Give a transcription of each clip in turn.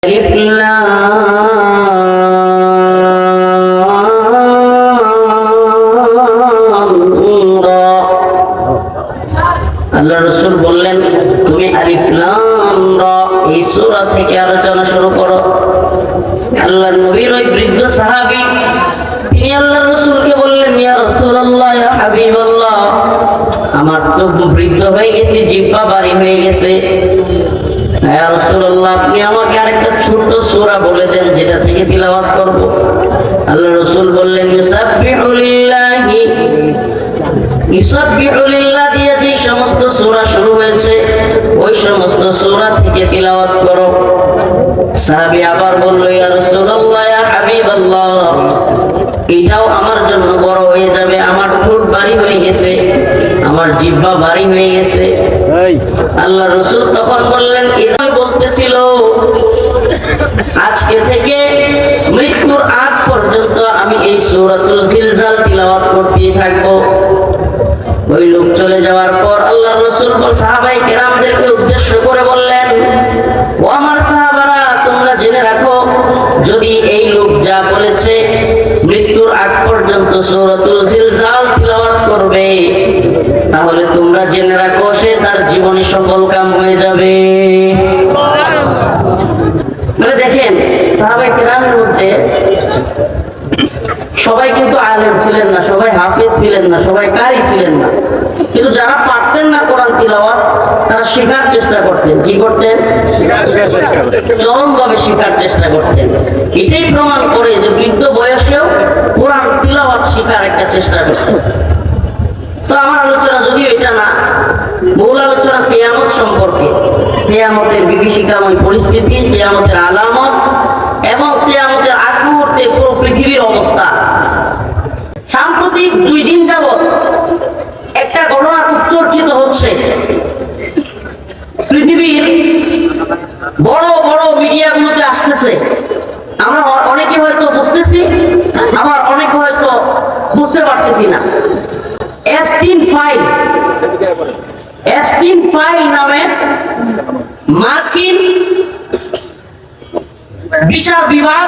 আলিফ লাম রা। আল্লাহ রাসূল বললেন, তুমি আলিফ লাম রা এই সূরা থেকে আলোচনা শুরু করো। আল্লাহর নবীর ওই বৃদ্ধ সাহাবী তিনি আল্লাহর রাসূলকে বললেন, ইয়া রাসূলুল্লাহ, ইয়া হাবিবাল্লাহ, আমার তো বৃদ্ধ হয়ে গেছে, জিহ্বা ভারী হয়ে গেছে। ইয়া রাসূলুল্লাহ, আপনি আমাকে আরেকটা ছোট্ট সূরা বলে দেন যেটা থেকে তিলাওয়াত করব। আল্লাহর রাসূল বললেন, ইউসাব্বিহু লিল্লাহ দিয়ে যে সমস্ত সূরা শুরু হয়েছে ওই সমস্ত সূরা থেকে তিলাওয়াত করো। সাহাবী আবার বলল, ইয়া রাসূলুল্লাহ, ইয়া হাবিবাল্লাহ, এটাও আমার জন্য বড় হয়ে যাবে, আমার ঠোঁট ভারী হয়ে গেছে, আমার জিহ্বা ভারী হয়ে গেছে। আল্লাহ রাসূল তখন বললেন, এরাই বলতেছিল আজকে থেকে মৃত্যুর আগ পর্যন্ত আমি এই সূরাতুল জিলজাল তিলাওয়াত করতেই থাকবো। ওই লোক চলে যাওয়ার পর আল্লাহর রাসূল সাহাবায়ে কেরামদেরকে উদ্দেশ্য করে বললেন, ও আমার সাহাবারা, তোমরা জেনে রাখো, যদি এই লোক যা বলেছে মৃত্যুর আগ পর্যন্ত সূরাতুল জিলজাল তিলাওয়াত করবে, তাহলে তোমরা জেনে রাখো সে তার জীবনে সফল কাম হয়ে যাবে। মানে দেখেন, সাহাবায়ে কেরামের মধ্যে সবাই কিন্তু আলেম ছিলেন না, সবাই হাফেজ ছিলেন না, সবাই কারি ছিলেন না, কিন্তু যারা পারতেন না কোরআন তিলাওয়াত তারা শেখার চেষ্টা করতেন। কি করতেন? চরমভাবে শেখার চেষ্টা করতেন। এটাই প্রমাণ করে যে বৃদ্ধ বয়সেও কোরআন তিলাওয়াত শেখার একটা চেষ্টা করতেন। তো আমার আলোচনা যদিও এটা না, মূল আলোচনা কিয়ামত সম্পর্কে, কিয়ামতের বিভীষিকাময় পরিস্থিতি, কিয়ামতের আলামত এবং কিয়ামতের আগ মুহূর্তে পুরো পৃথিবীর অবস্থা। সাম্প্রতিক 2 দিন যাবত একটা ঘটনা খুব চর্চিত হচ্ছে। পৃথিবীর বড় বড় মিডিয়াগুলোতে আসতেছে, আমরা অনেকে হয়তো বুঝতেছি, আবার অনেকে হয়তো বুঝতে পারতেছি না। এপস্টিন ফাইল নামে মার্কিন বিচার বিভাগ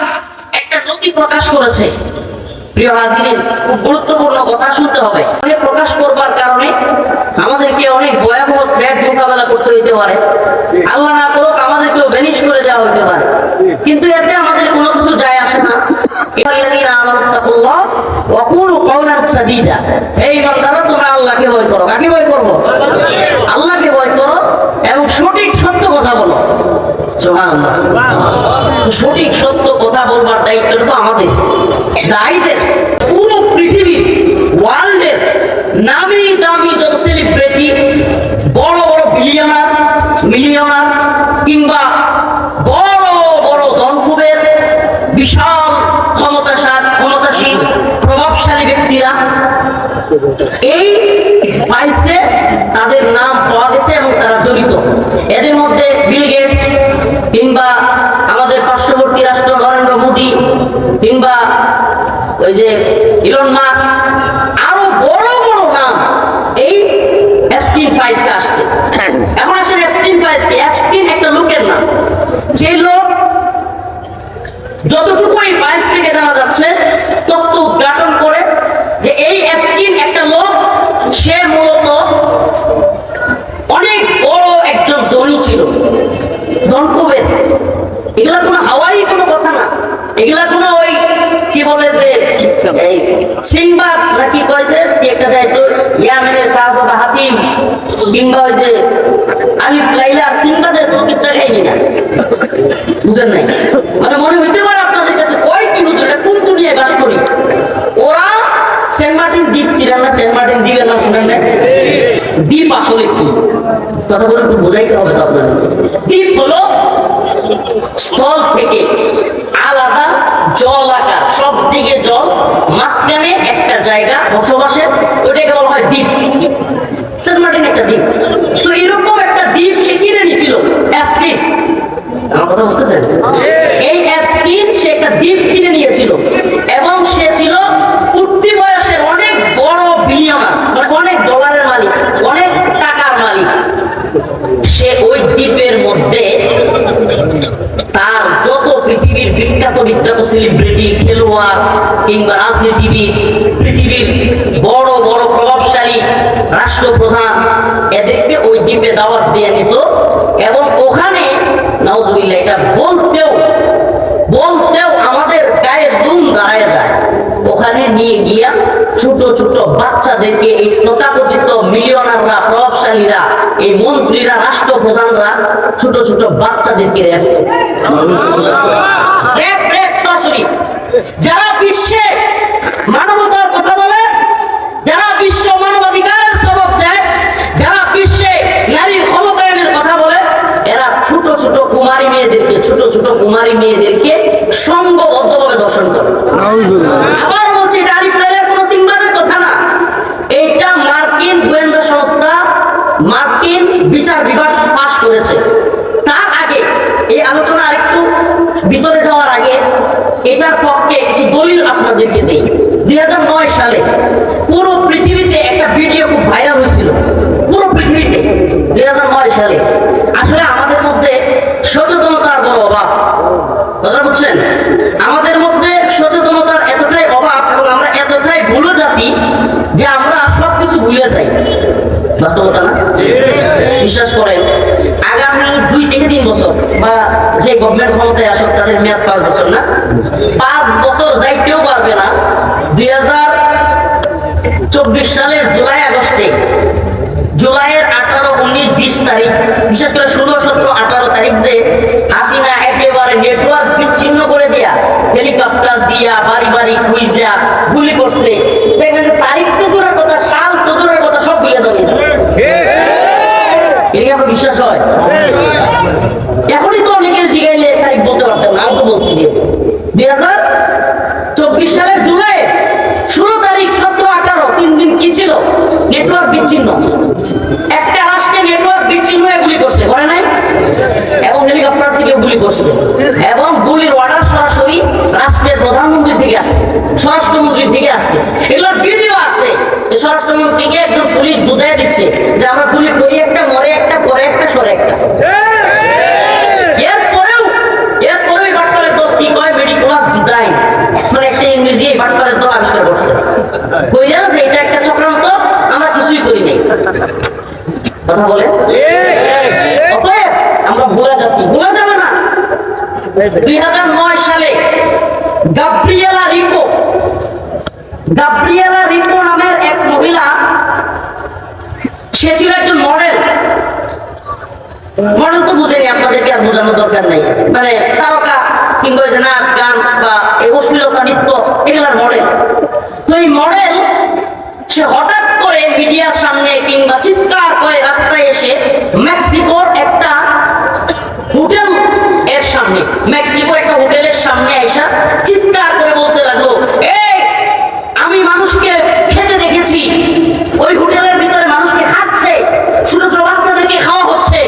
একটা নথি প্রকাশ করেছে। প্রিয় হাজিরিন, খুব গুরুত্বপূর্ণ কথা শুনতে হবে। প্রকাশ করবার কারণে আমাদেরকে অনেক ভয়াবহ থ্রেট মোকাবেলা করতে হইতে পারে। আল্লাহ না করুক আমাদেরকেও ভ্যানিশ করে দেওয়া হইতে পারে, কিন্তু এতে আমাদের কোনো কিছু যায় আসে না। এই বান্দারা, তোমরা আল্লাহকে ভয় করো। কাকে ভয় করবো? আল্লাহকে ভয় করো এবং সঠিক সত্য কথা বলো। সুবহানাল্লাহ। সঠিক সত্য কথা বলবার দায়িত্বটা তো আমাদের, দায়ীদের। পুরো পৃথিবীর ওয়ার্ল্ডের নামি দামি যত সেলিব্রিটি, বড় বড় বিলিয়নার, মিলিয়নার কিংবা বড় বড় ধনকুবের, বিশাল ক্ষমতাশীল প্রভাবশালী ব্যক্তিরা এই ফাইলসে তাদের নাম পাওয়া গেছে এবং তারা জড়িত। এদের মধ্যে বিল গেটস কিংবা আমাদের পার্শ্ববর্তী রাষ্ট্র নরেন্দ্র মোদী কিংবা ওই যে ইলন মাস্ক, আরো বড় বড় নাম এই এপস্টিন ফাইলসে আসছে। এখন আসেন এপস্টিন ফাইলস কি? এপস্টিন একটা লোকের নাম, যে লোক যতটুকু এই ফাইলস থেকে জানা যাচ্ছে তথ্য উদ্ঘাটন করে যে এই এপস্টিন একটা লোক, সে মূলত অনেক বড় একজন ধনী ছিল, ধনকুবের। এগুলা কোনো হাওয়াই কোনো কথা না, এগুলা কোনো ওই কি বলে যে সিনবাদ নাকি কয় যে কি একটা দেয় তো, ইয়ামেনের শাহজাদা হাতিম কিংবা ওই যে আলিফ লাইলা, সিনবাদের কোনো কিচ্ছা খাইনি না। বুঝেন নাই? মানে মনে হইতে পারে আপনাদের কাছে কয় কি হুজুর, এটা কোন দুনিয়ায় বাস করি। ওরা সেন্ট মার্টিন দ্বীপ ছিলেন না? সেন্ট মার্টিন দ্বীপের নাম শুনেন না? দ্বীপ আসলে কি কথা বলে একটু বোঝাইতে হবে তো আপনাদের। দ্বীপ হলো স্থল থেকে আলাদা জল আকার, সব দিকে জল, মাঝখানে একটা জায়গা বসবাসের, ওটাকে বলা হয় দ্বীপ। সেন্ট মার্টিন একটা দ্বীপ। তো এরকম একটা দ্বীপ সে কিনে নিয়েছিল, এপস্টিন। আমার কথা বুঝতেছেন? এই এপস্টিন সে একটা দ্বীপ কিনে নিয়েছিল এবং সে ছিল উঠতি বয়সের অনেক বড় বিলিয়নার, মানে অনেক ডলারের মালিক, অনেক টাকার মালিক। সে ওই দ্বীপের মধ্যে তার যত পৃথিবীর বিখ্যাত বিখ্যাত সেলিব্রিটি, খেলোয়াড় কিংবা রাজনীতিবিদ, পৃথিবীর বড় বড় প্রভাবশালী রাষ্ট্রপ্রধান, এদেরকে ওই দ্বীপে দাওয়াত দিয়ে নিত। এবং ওখানে নাউজুবিল্লাহ এটা বলতেও আমাদের গায়ে দুম দাঁড়ায় যায়। ওখানে নিয়ে গিয়া ছোট ছোট বাচ্চাদেরকে এই তথাকথিত মিলিয়নাররা, প্রভাবশালীরা, এই মন্ত্রীরা, রাষ্ট্রপ্রধানরা ছোট ছোট বাচ্চাদেরকে সরাসরি যারা বিশ্বে মানবতার কথা বলে, যারা বিশ্ব মানবাধিকারের সবক দেয়, যারা বিশ্বে নারীর ক্ষমতায়নের কথা বলে, এরা ছোট ছোট কুমারী মেয়েদেরকে সংঘবদ্ধভাবে দর্শন করে। আবার বলছি, এটা আলিফলাইলের কোনো সিম্বাদের কথা না, এইটা মার্কিন গোয়েন্দা সংস্থা, মার্কিন বিচার বিভাগ পাশ করেছে। তার আগে এই আলোচনা আরেকটু ভিতরে যাওয়ার আগে এটার পক্ষে কিছু দলিল আপনাদেরকে দেই। 2009 সালে পুরো পৃথিবীতে একটা ভিডিও খুব ভাইরাল হয়েছিল, পুরো পৃথিবীতে 2009 সালে। আসলে আমাদের মধ্যে সচেতনতার বড় অভাব, কথা বুঝছেন? আমাদের মধ্যে সচেতনতার এতটাই অভাব এবং আমরা এতটাই ভুলো জাতি যে আমরা সবকিছু ভুলে যাই। বাস্তবতা না? বিশ্বাস করেন, আগামী 2 থেকে 3 বছর বা যে গভর্নমেন্ট ক্ষমতায় আসুক তাদের মেয়াদ 5 বছর না, 5 বছর যাইতেও পারবে না। 2024 সালের জুলাইয়ের 18, 19, 20 তারিখ, বিশেষ করে 16, 17, 18 তারিখ যে হাসিনা একেবারে নেটওয়ার্ক বিচ্ছিন্ন করে দিয়া হেলিকপ্টার দিয়া বাড়ি বাড়ি খুঁজা গুলি করছে, দেখবেন তারিখ তো দূরের কথা, সাল তো দূরের কথা, সব ভুলে যাবে। এটা আপনার বিশ্বাস হয়? এখনই তো অনেকের জিগাইলে তারিখ বলতে পারতেন না, আমি তো বলছি যে 2024 সালের জুলাই 16 তারিখ, 17, 18, 3 দিন কি ছিল? নেটওয়ার্ক বিচ্ছিন্ন। একটা রাষ্ট্রে নেটওয়ার্ক বিচ্ছিন্ন হয়ে গুলি করছে, করে নাই? এবং হেলিকপ্টার থেকে গুলি করছে, এবং গুলির অর্ডার সরাসরি রাষ্ট্রের প্রধানমন্ত্রী থেকে আসছে, স্বরাষ্ট্রমন্ত্রী থেকে আসছে। এগুলোর ভিডিও আছে। স্বরাষ্ট্রমন্ত্রীকে একজন পুলিশ বুঝাই দিচ্ছে যে আমরা গুলি করি একটা, মরে একটা, পরে একটা, সরে একটা। এরপরেও বাটপারের দল কি কয়? মেডিকুলাস ডিজাইন, মানে একটা ইংরেজি বাটপারের দল আবিষ্কার করছে, কইরা যে এটা একটা চক্রান্ত, আমরা কিছুই করি নাই। কথা বলে? অতএব আমরা ভোলা জাতি, ভোলা যাবে না। 2009 সালে গাব্রিয়েলা রিকো নামের এক মহিলা, সে ছিল একজন মডেল তো বুঝেনি, আপনাদেরকে আর বোঝানোর দরকার নেই, মানে তারকা কিংবা যে নাচ গান বা এই অশ্লীলতা নৃত্য এগুলার মডেল। তো এই মডেল সে হঠাৎ করে মিডিয়ার সামনে কিংবা চিৎকার করে রাস্তায় এসে মেক্সিকোর একটা হোটেলের সামনে এসে চিৎকার করে বলতে লাগলো, এই আমি মানুষকে খেতে দেখেছি, ওই হোটেলের ভিতরে মানুষকে খাচ্ছে, ছোট ছোট বাচ্চাদেরকে খাওয়া হচ্ছে,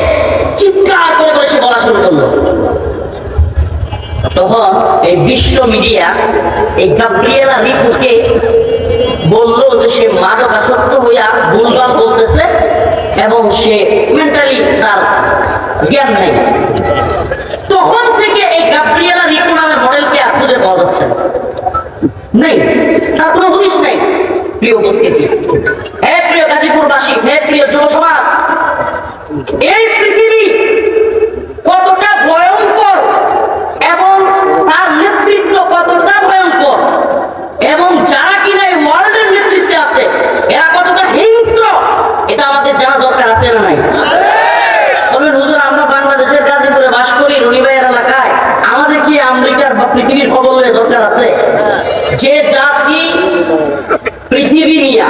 চিৎকার করে করে সে বলা শুরু করলো। তখন এই বিশ্ব মিডিয়া এই গাব্রিয়েলা রিকোকে বললো যে সে মাদকাসক্ত হইয়া ভুলভাল বলতেছে এবং সে মেন্টালি তার জ্ঞান নেই। তখন থেকে এই গাব্রিয়েলা রিকো নামের মডেলকে আর খুঁজে পাওয়া যাচ্ছে নেই, তার কোনো হুঁশ নেই। প্রিয় উপস্থিতি, হে প্রিয় গাজীপুরবাসী, হে প্রিয় যুব সমাজ, এই পৃথিবী কতটা ভয়ঙ্কর এবং তার নেতৃত্ব কতটা ভয়ঙ্কর, এবং যারা কিনা এই ওয়ার্ল্ডের নেতৃত্বে আছে এরা কতটা হিংস্র, এটা আমাদের জানা দরকার আছে না নাই? তবে হুজুর, আমরা বাংলাদেশের গাজীপুরে বাস করি, রনিবাইয়ের এলাকায়, আমাদের কি আমেরিকার বা পৃথিবীর খবর লয়ে দরকার আছে? যে জাতি পৃথিবী নিয়ে,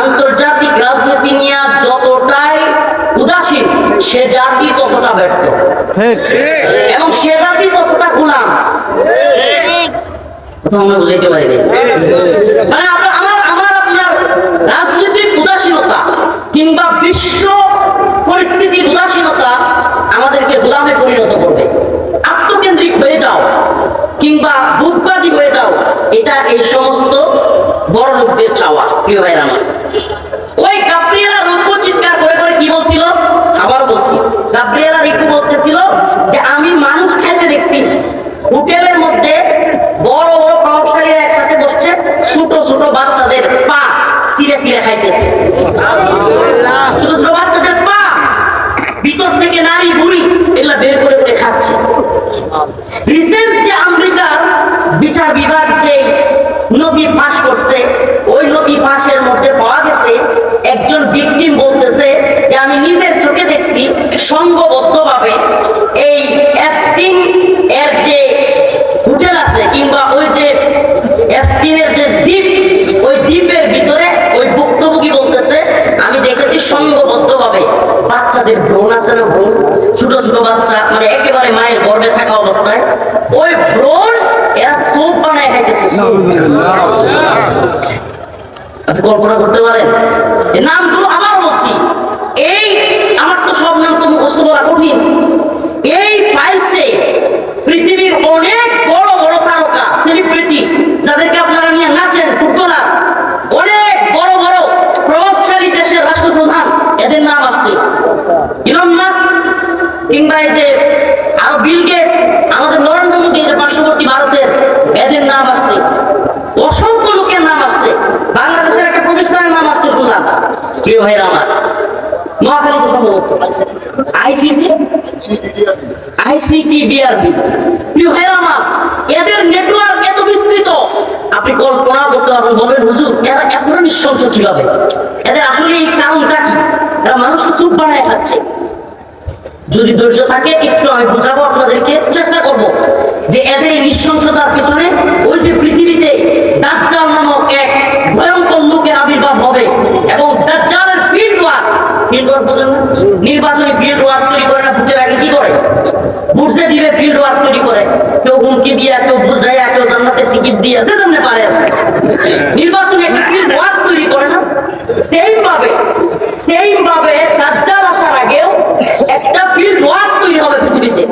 আন্তর্জাতিক রাজনীতি নিয়ে যতটাই উদাসীন, সে জাতি ততটা ব্যর্থ, এবং সে জাতি ততটা গোলাম। আমরা বুঝাইতে পারি মানে আমার আপনার রাজনীতির উদাসীনতা কিংবা বিশ্ব পরিস্থিতির উদাসীনতা আমাদেরকে গোলামে পরিণত করবে। আত্মকেন্দ্রিক হয়ে যাও কিংবা ভোগবাদী হয়ে যাও, এটা এই সমস্ত বড় লোকদের চাওয়া। প্রিয় ভাইরা আমার, ওই গাব্রিয়েলা রিকো চিৎকার করে করে কি বলছিল? আবার বলছি, গাব্রিয়েল আর রিকু বলতেছিল যে আমি মানুষ খাইতে দেখছি হোটেলের মধ্যে বড় বড় প্রভাবশালীরা একসাথে বসছে, ছোট ছোট বাচ্চাদের পা ছিঁড়ে ছিঁড়ে খাইতেছে। ছোট ছোট বাচ্চাদের পা ভিতর থেকে নারী বুড়ি এগুলা বের করে করে খাচ্ছে। রিসেন্ট যে আমেরিকার বিচার বিভাগ যে নথি পাস করছে, ওই নথি পাসের মধ্যে পাওয়া গেছে একজন ভিকটিম বলতেছে যে আমি নিজের চোখে দেখছি সংঘবদ্ধভাবে এই এফস্টিন এর যে হোটেল আছে কিংবা ওই যে এফস্টিনের যে দ্বীপ, ওই দ্বীপের ভিতরে ওই ভুক্তভোগী বলতেছে আমি দেখেছি সংঘবদ্ধভাবে বাচ্চাদের ভ্রূণ আছে না, ভ্রূণ ছোট ছোট বাচ্চা মানে একেবারে মায়ের গর্ভে থাকা অবস্থায় ওই ভ্রূণ এরা স্যুপ বানায় খাইতেছে। আপনি কল্পনা করতে পারেন? এই নামগুলো আবার বলছি, এই আমার তো সব নাম তো মুখস্থ বলা কঠিন। এই ফাইলসে পৃথিবীর অনেক বড় বড় তারকা সেলিব্রিটি যাদেরকে আপনারা নিয়ে নাচেন, ফুটবলার, অনেক বড় বড় প্রভাবশালী দেশের রাষ্ট্রপ্রধান, এদের নাম আসছে। ইলন মাস্ক কিংবা এই যে আরো বিল গেটস, আমাদের নরেন্দ্র মোদী যে পার্শ্ববর্তী ভারতের, এদের নাম আসছে। অসংখ্য লোকের নাম আসছে। বাংলাদেশের একটা প্রতিষ্ঠানের নাম আসছে শুনলাম, প্রিয় ভাইরা আমার, নোয়াখালী তো সম্ভবত আইসিটি ডিআরবি। প্রিয় ভাইরা আমার, এদের নেটওয়ার্ক এত বিস্তৃত আপনি কল্পনা করতে পারবেন। বলবেন হুজুর এরা এতটা নিঃশংস কিভাবে? এদের আসলে এই কারণটা কি? এরা মানুষকে স্যুপ বানায় খাচ্ছে। যদি ধৈর্য থাকে একটু আমি বোঝাবো আপনাদেরকে, চেষ্টা করব যে এদের এই নৃশংসতার পিছনে ওই যে পৃথিবীতে দাজ্জাল নামক এক ভয়ঙ্কর লোকের আবির্ভাব হবে এবং দাজ্জালের ফিল্ড ওয়ার্ক বোঝেন না, নির্বাচনী ফিল্ড ওয়ার্ক তৈরি করে না, ভোটের আগে কি করে? বুঝে দিবে ফিল্ড ওয়ার্ক তৈরি করে, কেউ হুমকি দিয়া, কেউ বুঝাইয়া, কেউ জান্নাতের টিকিট দিয়ে, যে জানতে পারে নির্বাচনী একটা ফিল্ড ওয়ার্ক তৈরি করে না। সেইভাবে দাজ্জাল আসার আগেও একটা ফিল্ড ওয়ার্ক তৈরি হবে পৃথিবীতে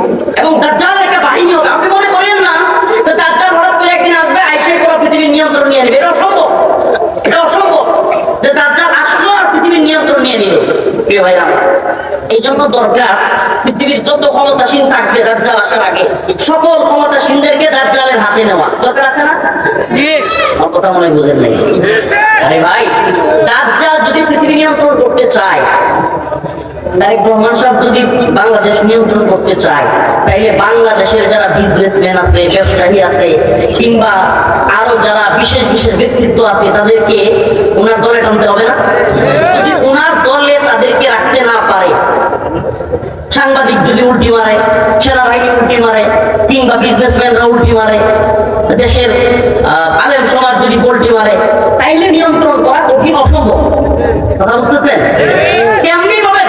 এবং দাজ্জালের একটা বাহিনী হবে। আপনি মনে করেন না যে দাজ্জাল হঠাৎ করে একদিন আসবে, আইসে পুরো পৃথিবীর নিয়ন্ত্রণ নিয়ে নেবে। এটা অসম্ভব, এটা অসম্ভব যে দাজ্জাল আসলো আর পৃথিবীর নিয়ন্ত্রণ নিয়ে নিল। প্রিয় ভাইরা, এই জন্য দরকার পৃথিবীর যত ক্ষমতাসীন থাকবে দাজ্জাল আসার আগে সকল ক্ষমতাসীনদেরকে দাজ্জালের হাতে নেওয়া দরকার আছে না? আমার কথা মনে হয় বুঝেন নাই। আরে ভাই, দাজ্জাল যদি পৃথিবী নিয়ন্ত্রণ করতে চায়, তারেক রহমান সাহেব যদি বাংলাদেশ নিয়ন্ত্রণ করতে চায়, তাইলে বাংলাদেশের যারা বিজনেসম্যান আছে, ব্যবসায়ী আছে, কিংবা আরো যারা বিশেষ বিশেষ ব্যক্তিত্ব আছে, তাদেরকে ওনার দলে টানতে হবে না? যদি ওনার দলে তাদেরকে রাখতে না পারে, সাংবাদিক যদি উল্টি মারে, সেনাবাহিনী উল্টি মারে, কিংবা বিজনেসম্যানরা উল্টি মারে, দেশের আলেম সমাজ যদি পোল্টি মারে, তাইলে নিয়ন্ত্রণ করা কঠিন, অসম্ভব। কথা বুঝতেছেন? কেমনি ভাবে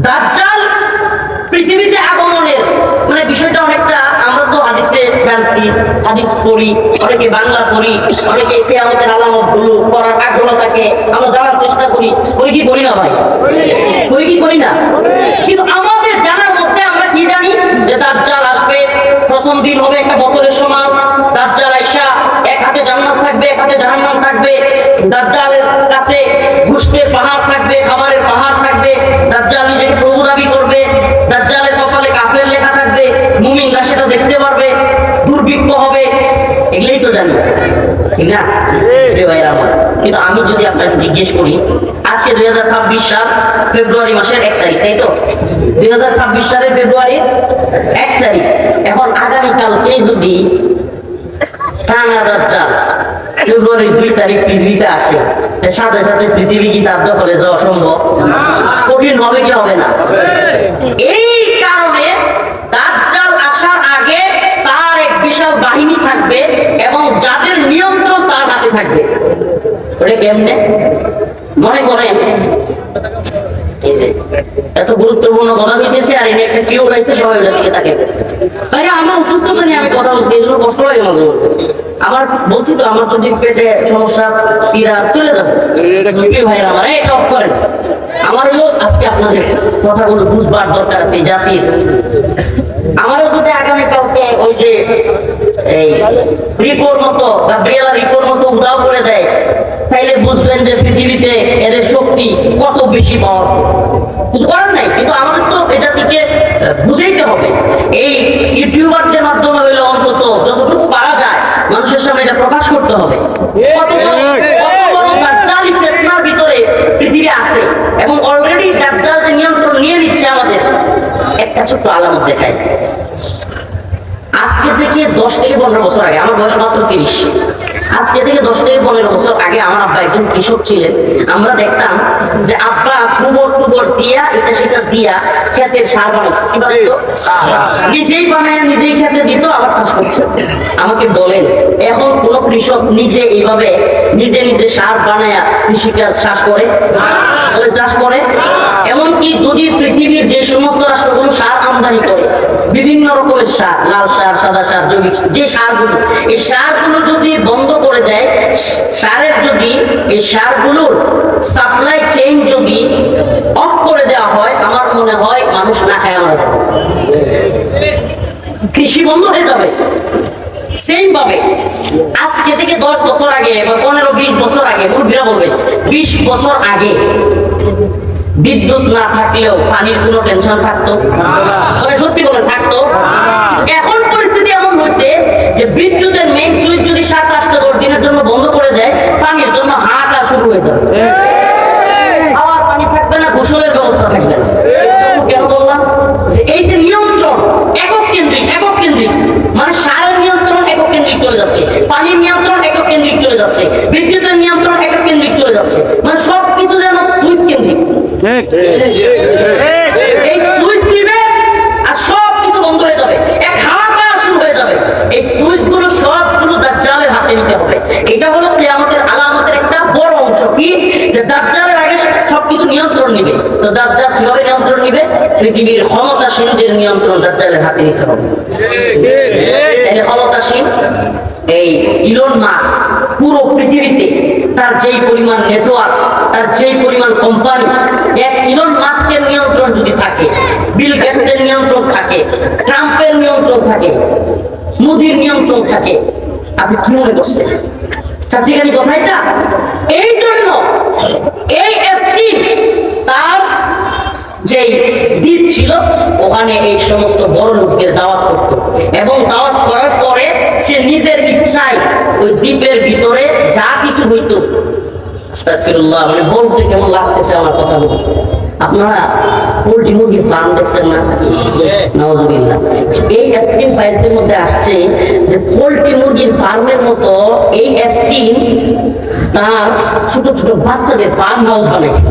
দাজ্জাল পৃথিবীতে আগমনের মানে বিষয়টা অনেকটা আমরা তো হাদিসে জানছি, হাদিস পড়ি, অনেকে বাংলা পড়ি, অনেকে কিয়ামতের আলামত গুলো পড়ার আগ্রহ থাকে, আমরা জানার চেষ্টা করি কি করি না ভাই? কি করি না? কিন্তু আমাদের জানার মধ্যে আমরা কি জানি যে দাজ্জাল আসবে, প্রথম দিন হবে একটা বছরের সমান। দাজ্জাল আইসা এক হাতে জান্নাত থাকবে, এক হাতে জাহান্নাম থাকবে। দাজ্জালের কাছে ঘুষের পাহাড় থাকবে, খাবারের পাহাড় থাকবে। দাজ্জাল নিজেকে প্রভু দাবি করবে। দাজ্জালের কপালে কাফের লেখা থাকবে, মুমিনরা সেটা দেখতে পারবে। দুর্ভিক্ষ হবে, এগুলোই তো জানি, ঠিক না? কিন্তু আমি যদি আপনাকে জিজ্ঞেস করি, আজকে 2026 সাল ফেব্রুয়ারি মাসের 1 তারিখ, তাই তো? 2026 সালের ফেব্রুয়ারির 1 তারিখ। এখন আগামীকালকে যদি টানা দাজ্জাল ফেব্রুয়ারির 2 তারিখ পৃথিবীতে আসে, সাথে সাথে পৃথিবী কি তার দখলে যাওয়া সম্ভব? কঠিন হবে কি হবে না? এই কারণে দাজ্জাল আসার আগে তার এক বিশাল বাহিনী থাকবে এবং যাদের নিয়ন্ত্রণ তার হাতে থাকবে। ওটা কেমনে? মনে করেন এই যে এত গুরুত্বপূর্ণ কথা বলতেছে আর এনে একটা কেউ রয়েছে, সবাই ওটা থেকে তাকিয়ে গেছে। তাই আমার অসুস্থতা নিয়ে আমি কথা বলছি, এগুলো কষ্ট লাগে মাঝে মাঝে। আমার বলছি তো, আমার যদি পেটে সমস্যা, পীড়া চলে যাবে। ভাই আমার এই টপ করেন, আমারও আজকে আপনাদের কথাগুলো বুঝবার দরকার আছে। জাতির আমারও যদি আগামীকালকে ওই যে এই রিপোর্ট মতো গাব্রিয়েলা রিপোর্ট মতো উদাও করে দেয়, তাইলে বুঝবেন যে পৃথিবীতে এদের শক্তি কত বেশি পাওয়ারফুল। কিছু করার নাই, কিন্তু আমাদের তো এটা থেকে বুঝাইতে হবে। এই ইউটিউবারদের মাধ্যমে হইলে অন্তত যতটুকু পারা যায় মানুষের সামনে এটা প্রকাশ করতে হবে। কত বড় দাজ্জালি ফিতনার ভিতরে পৃথিবী আছে এবং অলরেডি দাজ্জাল যে নিয়ন্ত্রণ নিয়ে নিচ্ছে আমাদের। একটা ছোট্ট আলামত দেখায়। আজকে থেকে 10 থেকে 15 বছর আগে, আমার বয়স মাত্র 30, আজকে থেকে 10 থেকে 15 বছর আগে আমার আব্বা একজন কৃষক ছিলেন। আমরা দেখতাম যে আব্বা গোবর দিয়া এটা সেটা দিয়া ক্ষেতের সার বানাতো, কি বানাতো? নিজেই বানায় নিজেই খেতে দিত, আবার চাষ করছে। আমাকে বলেন, এখন কোন কৃষক নিজে এইভাবে নিজে নিজে সার বানায় কৃষিকাজ চাষ করে? চাষ করে? এমনকি যদি পৃথিবীর যে সমস্ত রাষ্ট্রগুলো সার আমদানি করে, বিভিন্ন রকমের সার, লাল সার, সাদা সার, জৈবিক যে সারগুলো, এই সারগুলো যদি বন্ধ করে দেয়, সারের যদি এই সারগুলোর সাপ্লাই চেইন যদি অফ করে দেওয়া হয়, আমার মনে হয় মানুষ না খায় মারা যাবে, কৃষি বন্ধ হয়ে যাবে। সেম ভাবে আজকে থেকে 10 বছর আগে বা 15-20 বছর আগে, মুরব্বীরা বলবেন 20 বছর আগে বিদ্যুৎ না থাকলেও পানির কোনো টেনশন থাকতো? সত্যি বলে থাকতো? এখন পরিস্থিতি এমন হয়েছে যে বিদ্যুতের মেইন সুইচ যদি 7-8-10 দিনের জন্য বন্ধ করে দেয়, পানির জন্য হাহাকার শুরু হয়ে যাবে। খাওয়ার পানি থাকবে না, গোসলের ব্যবস্থা থাকবে না। কেন বললাম যে এই যে নিয়ন্ত্রণ একক কেন্দ্রিক মানে সারের নিয়ন্ত্রণ একক কেন্দ্রিক চলে যাচ্ছে, পানির নিয়ন্ত্রণ একক কেন্দ্রিক চলে যাচ্ছে, বিদ্যুতের নিয়ন্ত্রণ একক কেন্দ্রিক চলে যাচ্ছে, মানে সবকিছু যেন সুইচ কেন্দ্রিক। এই সুইচ দিবে আর সব কিছু বন্ধ হয়ে যাবে, এক হাহাকার শুরু হয়ে যাবে। এই সুইচ গুলো সবগুলো দাজ্জালের হাতে নিতে হবে। এটা হলো কিয়ামতের আলামতের একটা বড় অংশ, কি যে দাজ্জালের আগে সবকিছু নিয়ন্ত্রণ নিবে। তো দাজ্জাল কিভাবে নিয়ন্ত্রণ নিবে? পৃথিবীর ক্ষমতাসীনদের নিয়ন্ত্রণ দাজ্জালের হাতে নিতে হবে। এই ক্ষমতাসীন এই ইলন মাস্ক পুরো পৃথিবীতে তার যেই পরিমাণ নেটওয়ার্ক, তার যেই পরিমাণ কোম্পানি, এক ইলন মাস্কের নিয়ন্ত্রণ যদি থাকে, বিল গেটসের নিয়ন্ত্রণ থাকে, ট্রাম্পের নিয়ন্ত্রণ থাকে, মোদির নিয়ন্ত্রণ থাকে, আপনি কি মনে করছেন? চারটিখানি কথা এটা। এই জন্য এই এফটি তার যে দ্বীপ ছিল ওখানে এই সমস্ত বড় লোকদের দাওয়াত করত, এবং দাওয়াত করার পরে সে নিজের ইচ্ছায় ওই দ্বীপের ভিতরে যা কিছু হইতো, আস্তাগফিরুল্লাহ, মানে বলতে কেমন লাগতেছে আমার কথা বলতে। আপনারা পোল্ট্রি মুরগির ফার্ম দেখছেন না? নাউজুবিল্লাহ। এই এফটিন ফাইলসের মধ্যে আসছে যে পোল্ট্রি মুরগির ফার্মের মতো এই এফটিন তার ছোট ছোট বাচ্চাদের ফার্ম হাউস বানাইছে,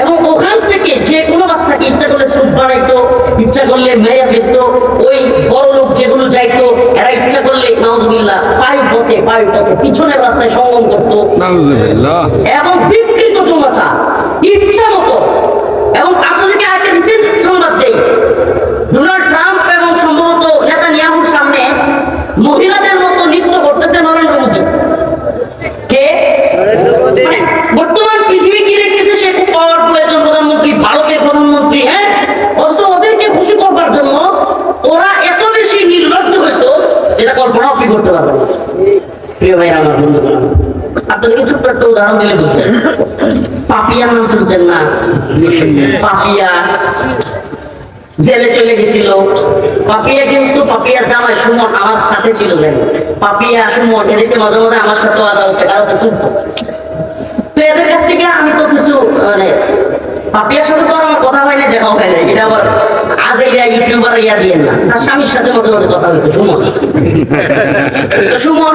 এবং ওখান থেকে যে কোনো বাচ্চাকে ইচ্ছা করলে স্যুপ বানাইতো, ইচ্ছা করলে মেরে ফেলতো। ওই বড় লোক যেগুলো যাইতো এরা ইচ্ছা করলে নাউজুবিল্লাহ পায়ু পথে পিছনের রাস্তায় সঙ্গম করতো, এবং বিকৃত চৌমাচা ইচ্ছা মতো। এবং আপনাদেরকে আরেকটা রিসেন্ট সংবাদ দেই, ডোনাল্ড ট্রাম্প এবং সম্ভবত নেতানিয়াহুর সামনে মহিলাদের মতো নৃত্য করতেছে নরেন্দ্র মোদী। কে? মানে বর্তমান পৃথিবী কি দেখতেছে? সে খুব পাওয়ারফুল একজন প্রধানমন্ত্রী, ভারতের প্রধানমন্ত্রী, হ্যাঁ। অথচ ওদেরকে খুশি করবার জন্য ওরা এত বেশি নির্লজ্জ হইতো যেটা কল্পনাও কি করতে পারবে না। প্রিয় ভাই, আমার বন্ধুগণ, আপনাদেরকে ছোট্ট একটা উদাহরণ দিলে বুঝবেন। পাপিয়ার নাম শুনছেন না? পাপিয়া জেলে চলে গেছিল। পাপিয়া কিন্তু পাপিয়ার জামাই সুমন আমার সাথে ছিল। পাপিয়া সুমন এদেরকে মাঝে মাঝে আমার সাথে আদালতে তুলতো। তো এদের কাছ থেকে আমি তো কিছু মানে পাপিয়ার সাথে তো আমার কথা হয় না, দেখাও হয় না। এটা আবার আজ এই ইউটিউবার ইয়া দিয়েন না, তার স্বামীর সাথে মাঝে মাঝে কথা হইতো সুমন। সুমন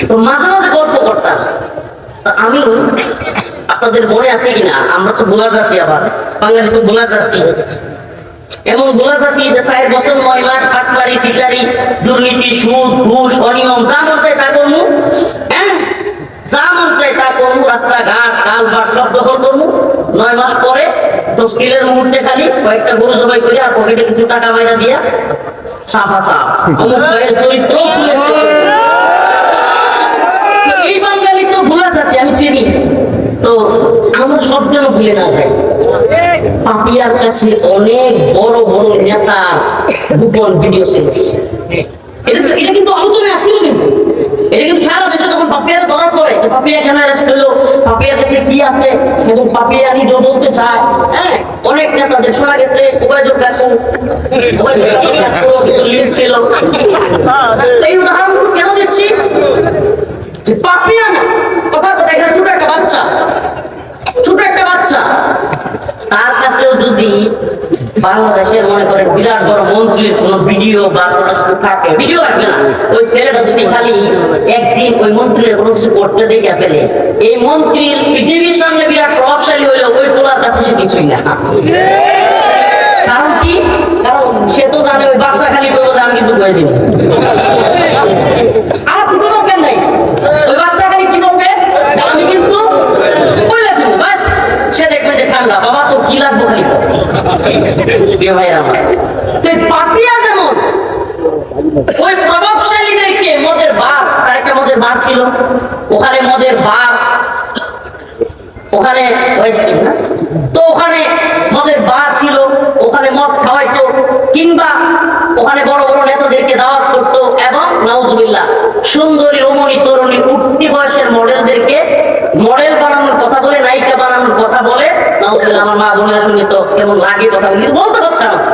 তো মাঝে মাঝে গল্প করতাম। আমি আপনাদের মনে আছে কিনা, আমরা তো ভোলা জাতি, আবার বাঙালি তো ভোলা জাতি, এমন ভোলা জাতি যে 4 বছর 9 মাস পাটবাড়ি, সিটারি, দুর্নীতি, সুদ, ঘুষ, অনিয়ম, যা মন চায় তা করবো, হ্যাঁ, যা মন চায় তা করবো, রাস্তাঘাট কালভার্ট সব দখল করবো। 9 মাস পরে তফসিলের মুহূর্তে খালি কয়েকটা গরু জবাই করে আর পকেটে কিছু টাকা মাইরা দিয়া সাফা সাফ অমুক ভাইয়ের চরিত্র। এই বাঙালি তো ভোলা জাতি, আমি চিনি। তো আমরা সব যেন ভুলে না যাই। পাপিয়ার কাছে অনেক বড় বড় নেতা গোপন ভিডিও ছিল। এটা কিন্তু আলোচনায় আসছিল, কিন্তু এটা কিন্তু সারা দেশে যখন পাপিয়ার ধরার পরে পাপিয়া কেন অ্যারেস্ট হলো, পাপিয়ার কাছে কি আছে, সেদিন পাপিয়া নিজেও বলতে চায়। হ্যাঁ, অনেক নেতাদের শোনা গেছে ওবায়দুল কাকু কিছু লিঙ্ক ছিল। এই উদাহরণগুলো কেন দিচ্ছি, যে পাপিয়া না, কথা এখানে ছোট একটা বাচ্চা, ছোট একটা বাচ্চা, তার কাছেও যদি বাংলাদেশের মনে করেন বিরাট বড় মন্ত্রীর কোন ভিডিও বা থাকে, ভিডিও আসবে না, ওই ছেলেটা যদি খালি একদিন ওই মন্ত্রীর কোনো কিছু করতে দেখে ফেলে, এই মন্ত্রীর পৃথিবীর সামনে বিরাট প্রভাবশালী হইলো ওই পোলার কাছে সে কিছুই না। কারণ কি, কারণ সে তো জানে ওই বাচ্চা খালি বলবো যে আমি কিন্তু করে দিব, আর কিছু দরকার নাই। ওই বাচ্চা খালি কি বলবে, আমি কিন্তু বলে দিব, বাস সে দেখবে যে ঠান্ডা, বাবা তোর কি লাগবো খালি ভাইয়ের আমার। তো পাপিয়া যেমন ওই প্রভাবশালীদেরকে মদের বার, তার একটা মদের বার ছিল, ওখানে মদের বার, ওখানে তো ওখানে মদের বার ছিল, ওখানে মদ খাওয়াইতো, কিংবা ওখানে বড় বড় নেতাদেরকে দাওয়াত করতো, এবং নাউজুবিল্লাহ সুন্দরী রমণী তরুণী উঠতি বয়সের মডেলদেরকে মডেল বানানোর কথা বলে, নায়িকা বানানোর কথা বলে। নাউজুবিল্লাহ, আমার মা বোনেরা শুনি তো কেমন লাগে কথা বলতে হচ্ছে আমার।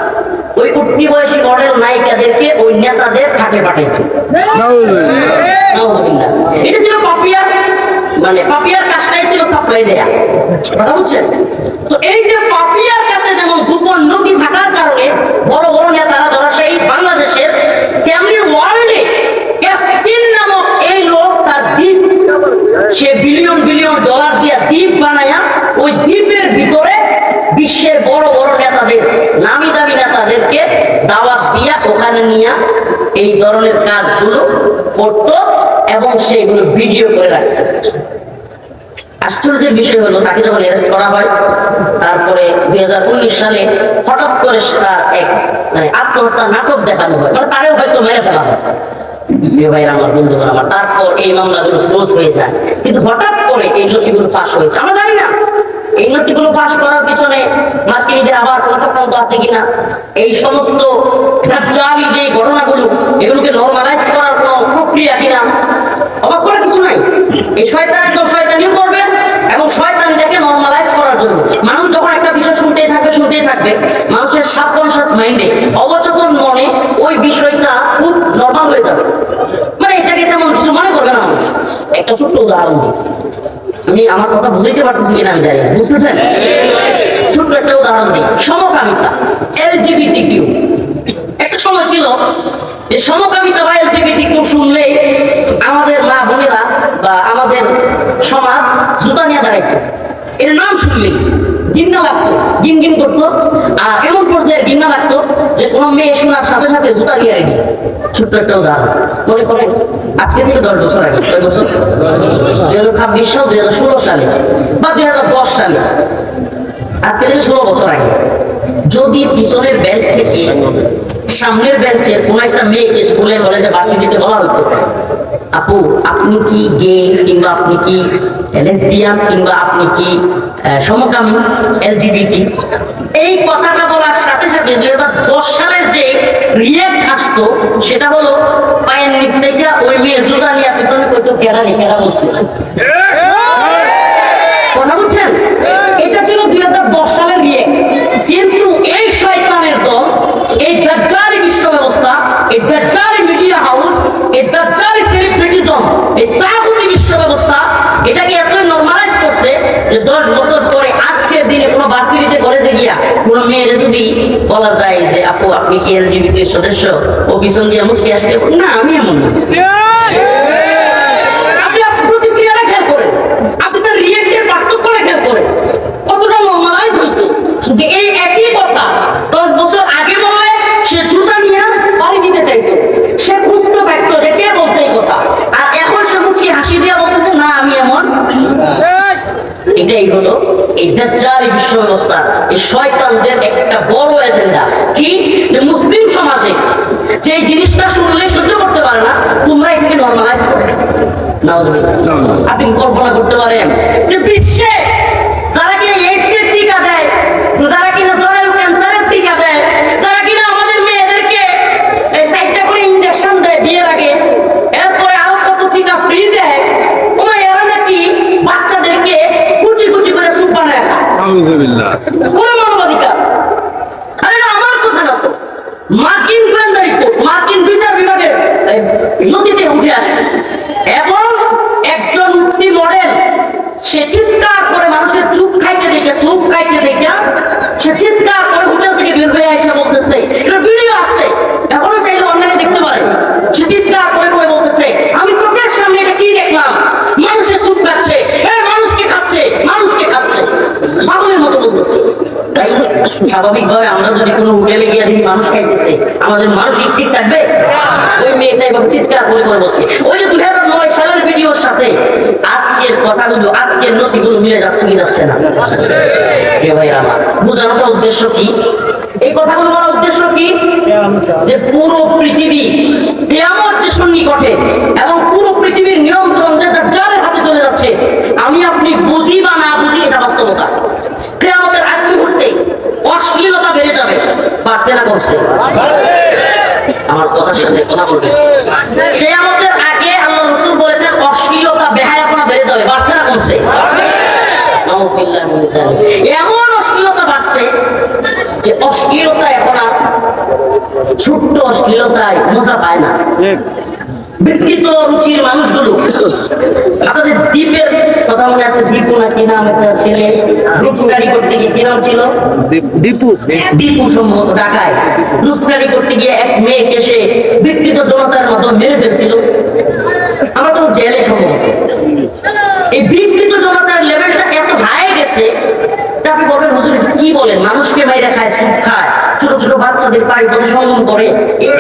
ওই উঠতি বয়সী মডেল নায়িকাদেরকে ওই নেতাদের খাটে পাঠাইতো। নাউজুবিল্লাহ, এটা ছিল পাপিয়ার, মানে পাপিয়ার কাজটাই ছিল সাপ্লাই দেয়া, কথা বুঝছেন? তো এই যে পাপিয়ার কাছে যেমন গোপন নথি থাকার কারণে বড় বড় নেতারা ধরা সেই বাংলাদেশের, তেমনি ওয়ার্ল্ডে এফটিন নামক এই লোক তার দ্বীপ, সে বিলিয়ন বিলিয়ন ডলার দিয়ে দ্বীপ বানায়া ওই দ্বীপের ভিতরে বিশ্বের বড় বড় নেতাদের, নামি দামি নেতাদেরকে দাওয়াত দিয়া ওখানে নিয়ে এই ধরনের কাজগুলো করতো এবং সেগুলো ভিডিও করে রাখছে। আশ্চর্যের বিষয় হলো, তাকে যখন অ্যারেস্ট করা হয়, তারপরে 2019 সালে হঠাৎ করে তার এক মানে আত্মহত্যা নাটক দেখানো হয়, মানে তারেও হয়তো মেরে ফেলা হয়। ভাইয়ের আমার, বন্ধুগণ আমার, তারপর এই মামলাগুলো ক্লোজ হয়ে যায়। কিন্তু হঠাৎ করে এই নথিগুলো ফাঁস হয়েছে, আমরা জানি না এই নথিগুলো ফাঁস করার পিছনে মার্কিনীদের আবার কোনো চক্রান্ত আছে কিনা, এই সমস্ত দাজ্জালি যে ঘটনাগুলো, এগুলোকে নরমালাইজ করার কোনো প্রক্রিয়া কিনা, অবাক করার কিছু নাই। এই শয়তানের তো শয়তানিও করবে, এবং শয়তানিটাকে নরমালাইজ করার জন্য মানুষ যখন একটা বিষয় শুনতেই থাকবে, মানুষের সাবকনশিয়াস মাইন্ডে, অবচেতন মনে ওই বিষয়টা খুব নরমাল হয়ে যাবে, মানে এটাকে তেমন কিছু মনে করবে না মানুষ। একটা ছোট্ট উদাহরণ দিই, আমি আমার কথা বুঝাইতে পারতেছি কিনা আমি জানি, বুঝতেছেন? ছোট্ট একটা উদাহরণ দিই, সমকামিতা, LGBTQ। একটা সময় ছিল যে সমকামিতা বা LGBTQ শুনলে আমাদের মা বোনেরা বা আমাদের সমাজ জুতা নিয়ে দাঁড়াইতো, এর নাম শুনলেই ঘৃণা লাগতো, গিন করতো। আর এমন পর্যায়ে ঘৃণা লাগতো যে কোনো মেয়ে শোনার সাথে সাথে জুতা নিয়ে রেডি। ছোট্ট একটা উদাহরণ, মনে করেন আজকে থেকে 10 বছর আগে, 6 বছর, 2026 সাল, 2016 সালে বা 2010 সালে, আজকে থেকে 16 বছর আগে, যদি পিছনের বেঞ্চ থেকে সামনের বেঞ্চের কোন একটা মেয়েকে স্কুলে কলেজে ভার্সিটিতে বলা হতো, আপু আপনি কি গে, কিংবা আপনি কি লেসবিয়ান, কিংবা আপনি কি সমকামী, LGBT, এই কথাটা বলার সাথে সাথে 2010 সালের যে রিয়েক্ট আসতো সেটা হলো পায়ের নিচ থেকে ওই মেয়ে জুতা নিয়ে পিছনে কইতো কেরা বলছে, কথা বুঝছেন? এটা ছিল 2010 সালের রিয়েক্ট। কিন্তু এই শয়তানের দল, এই দাজ্জালি বিশ্ব ব্যবস্থা, এই দাজ্জালি মিডিয়া হাউস, এই দাজ্জালি সেলিব্রিটিজম, এই তাগুতি বিশ্ব ব্যবস্থা এটাকে এত নরমালাইজ করছে যে 10 বছর পরে আজকের দিনে কোনো ভার্সিটিতে কলেজে গিয়া কোনো মেয়ের যদি বলা যায় যে আপু আপনি কি LGBT সদস্য, ও পিছন দিয়ে মুসকে আসলে না আমি এমন না। আপনি প্রতিক্রিয়াটা খেয়াল করেন, আপনি তার রিয়েক্টের পার্থক্যটা খেয়াল করেন, কতটা নরমালাইজ হয়েছে যে এই একই কথা 10 বছর আগে বলে সে জুতা নিয়ে বাড়ি দিতে চাইতো, সে খুঁজতে থাকতো যে কে বলছে এই কথা, আর এখন সে মুচকি হাসি দিয়ে বলতেছে না আমি এমন। এটাই হলো এই দাজ্জালি বিশ্ব ব্যবস্থা, এই শয়তানদের একটা বড় এজেন্ডা কি, যে মুসলিম সমাজে যে জিনিসটা শুনলে সহ্য করতে পারে না, তোমরা এটাকে নরমালাইজ করো। নাউজুবিল্লাহ, আপনি কল্পনা করতে পারেন যে বিশ্বে যারা কি এইডসের টিকা দেয়, যারা কিনা জরায়ু ক্যান্সারের টিকা দেয়, যারা কিনা আমাদের মেয়েদেরকে নাউজুবিল্লাহ। ওরে মানবাধিকার, আরে এটা আমার কথা না তো, মার্কিন গোয়েন্দা রিপোর্ট, মার্কিন বিচার বিভাগের নথিতে উঠে আসছে। এবং একজন উঠতি মডেল সে চিৎকার করে মানুষের চুপ খাইতে দেখে, সুপ খাইতে দেখে সে চিৎকার করে হোটেল থেকে বের হয়ে এসে বলতেছে, এটা ভিডিও আছে, এখনো চাইলে অনলাইনে দেখতে পারে। সে চিৎকার করে করে বলতেছে, আমি চোখের সামনে এটা কি দেখলাম, মানুষের চুপ খাচ্ছে, মানুষকে খাচ্ছে, মানুষকে খাচ্ছে, পাগলের মতো বলতেছে। তাই স্বাভাবিকভাবে আমরা যদি কোনো হোটেলে গিয়ে দেখি মানুষ খাইতেছে, আমাদের মানসিক ঠিক থাকবে? ওই মেয়েটা এভাবে চিৎকার করে করে বলছে। ওই যে 2009 সালের ভিডিওর সাথে আজকের কথাগুলো, আজকের নথিগুলো মিলে যাচ্ছে কি যাচ্ছে না? ভাই আমার বোঝানোর উদ্দেশ্য কি? এই কথাগুলো বলার উদ্দেশ্য কি? যে পুরো পৃথিবী কিয়ামত যে সন্নিকটে এবং পুরো পৃথিবীর নিয়ন্ত্রণ যে দাজ্জালের হাতে চলে যাচ্ছে, আমি আপনি বুঝি বা না বুঝি এটা বাস্তবতা। কিয়ামতের আগ মুহূর্তে অশ্লীলতা বেড়ে যাবে, বাড়ছে না কমছে? আমার কথার সাথে কথা বলবে। কিয়ামতের আগে আল্লাহ রাসূল বলেছেন অশ্লীলতা, বেহায়াপনা বেড়ে যাবে, বাড়ছে না কমছে? এমন অশ্লীলতা বাড়ছে যে অশ্লীলতা এখন আর ছোট্ট অশ্লীলতায় মজা পায় না। বিকৃত রুচির মানুষগুলো, আপনাদের দ্বীপের কথা মনে আছে? দীপু না কি নাম একটা ছেলে গ্রুপ স্টাডি করতে গিয়ে, কি নাম ছিল? দীপু সম্ভবত, ঢাকায় গ্রুপ স্টাডি করতে গিয়ে এক মেয়েকে সে বিকৃত জনতার মতো মেরে ফেলছিল। আমরা তো জেলে সম্ভবত। এই বিকৃত জনতার লেভেলটা এত হাই গেছে, আপনি বলবেন হুজুর কি বলেন, মানুষকে বাইরে খায়, সুপ খায়, ছোট ছোট বাচ্চাদের পায়ে পথে সংগম করে,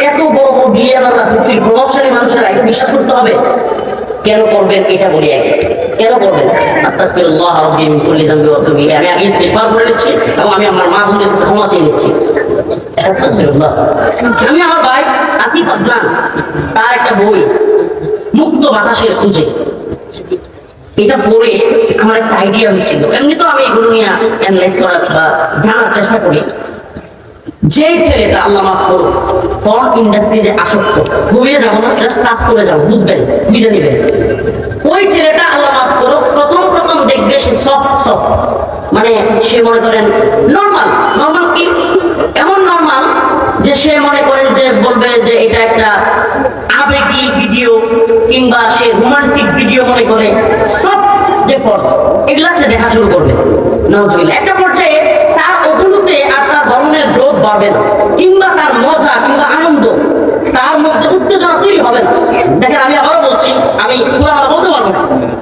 এত বড় বড় বিলিয়ন আল্লাহ পৃথিবীর প্রভাবশালী মানুষেরা এটা বিশ্বাস করতে হবে? কেন করবেন এটা বলি আগে, কেন করবেন? আস্তাগফিরুল্লাহ রাব্বি মিন কুল্লি যামবি ওয়া তুবু ইলাইহি। আমি আগে ইস্তিগফার করে নিচ্ছি এবং আমি আমার মা বোনের কাছে ক্ষমা চেয়ে নিচ্ছি। আস্তাগফিরুল্লাহ। আমি আমার ভাই আসিফ আদনান, তার একটা বই মুক্ত বাতাসের খুঁজে, এটা পড়ে আমার একটা আইডিয়া হয়েছিল। এমনি তো আমি এগুলো নিয়ে অ্যানালাইজ করার বা জানার চেষ্টা করি। যে ছেলেটা আল্লাহ মাফ করুক পর্ন ইন্ডাস্ট্রিতে আসক্ত, ঘুরিয়ে যাবো না, জাস্ট কাজ করে যাবো, বুঝবেন, বুঝে নিবেন। ওই ছেলেটা আল্লাহ মাফ করুক প্রথম প্রথম দেখবে সে সফট, মানে সে মনে করেন নর্মাল কি এমন নর্মাল যে সে মনে করেন যে বলবে যে এটা একটা আবেগী ভিডিও কিংবা সে রোমান্টিক ভিডিও মনে করে সফট যে পর্ন, এগুলা সে দেখা শুরু করবে। নাউজুবিল্লাহ। একটা পর্যায়ে তার ওগুলোতে আর তার ধরনের গ্রোথ বাড়বে না, কিংবা তার মজা কিংবা আনন্দ, তার মধ্যে উত্তেজনা তৈরি হবে না। দেখেন আমি আবারও বলছি, আমি খোলামেলা বলতে পারবো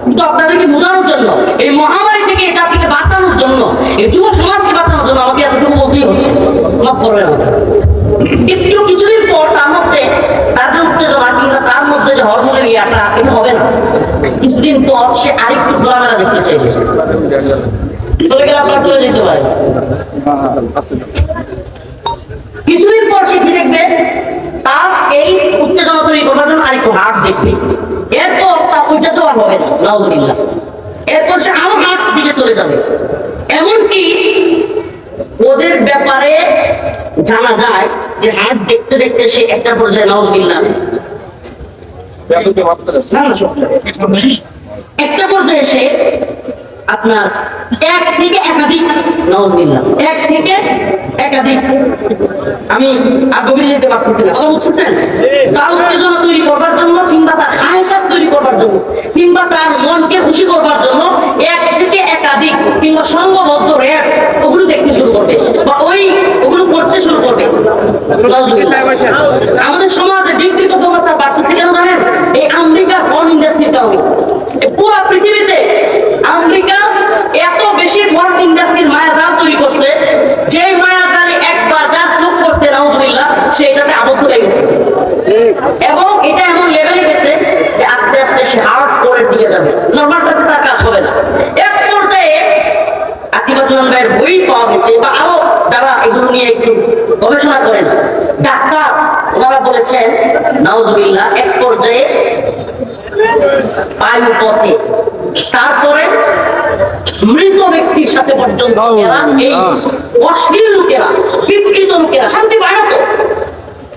কিন্তু আপনাদেরকে বোঝানোর জন্য, এই মহামারী থেকে এই জাতিকে বাঁচানোর জন্য, এই যুব সমাজকে বাঁচানোর জন্য আমাকে এতটুকু বলতেই হচ্ছে। মাফ করবেন আমাকে। একটু কিছুদিন পর তার মধ্যে তার যে উত্তেজনা কিংবা তার মধ্যে যে হরমোনের ইয়াটা, এটা হবে না। কিছুদিন পর সে আরেকটু খোলামেলা দেখতে চাইবে, চলে গেলে আপনার চলে যেতে পারে। কিছুদিন পর সে কি দেখবে, তার এই উত্তেজনা তৈরি করার জন্য আরেকটু হার্ট দেখবে। এরপর তার ওইটা তো আর হবে না, নাউজুবিল্লাহ। এরপর সে আরো হার্ট দিকে চলে যাবে। এমনকি ওদের ব্যাপারে জানা যায় যে হার্ট দেখতে দেখতে সে একটা পর্যায়ে, নাউজুবিল্লাহ, একটা পর্যায়ে সে আপনার এক থেকে একাধিক, নাউজুবিল্লাহ, এক থেকে একাধিক, আমি আর গভীরে যেতে পারতেছি না, কথা বুঝছেন? তার উত্তেজনা তৈরি করবার জন্য কিংবা তার খায়সাত তৈরি করবার জন্য কিংবা তার মনকে খুশি করবার জন্য এক থেকে একাধিক কিংবা সংঘবদ্ধ র‍্যাপ ওগুলো দেখতে শুরু করবে বা ওগুলো করতে শুরু করবে। নাউজুবিল্লাহ। আমাদের সমাজে বিকৃত জনতা বাড়তেছে কেন জানেন? এই আমেরিকার পর্ন ইন্ডাস্ট্রির কারণে। পুরো পৃথিবীতে আমেরিকা এত বেশি পর্ন ইন্ডাস্ট্রির মায়াজাল তৈরি করছে, যে মায়াজালে একবার যার চোখ করছে, নাউজুবিল্লাহ, সে এটাতে আবদ্ধ হয়ে গেছে। এবং এটা এমন লেভেলে গেছে যে আস্তে আস্তে সে হার্ড কোরের দিকে যাবে, নরমাল টাতে তার কাজ হবে না। এক পর্যায়ে আসিফ আদনান ভাইয়ের বই পাওয়া গেছে, বা আরো যারা এগুলো নিয়ে একটু গবেষণা করেন, ডাক্তার ওনারা বলেছেন, নাউজুবিল্লাহ, এক পর্যায়ে বায়ু পথে, তারপরে মৃত ব্যক্তির সাথে পর্যন্ত এরা, এই অশ্লীল লোকেরা, বিকৃত লোকেরা শান্তি পায় না। তো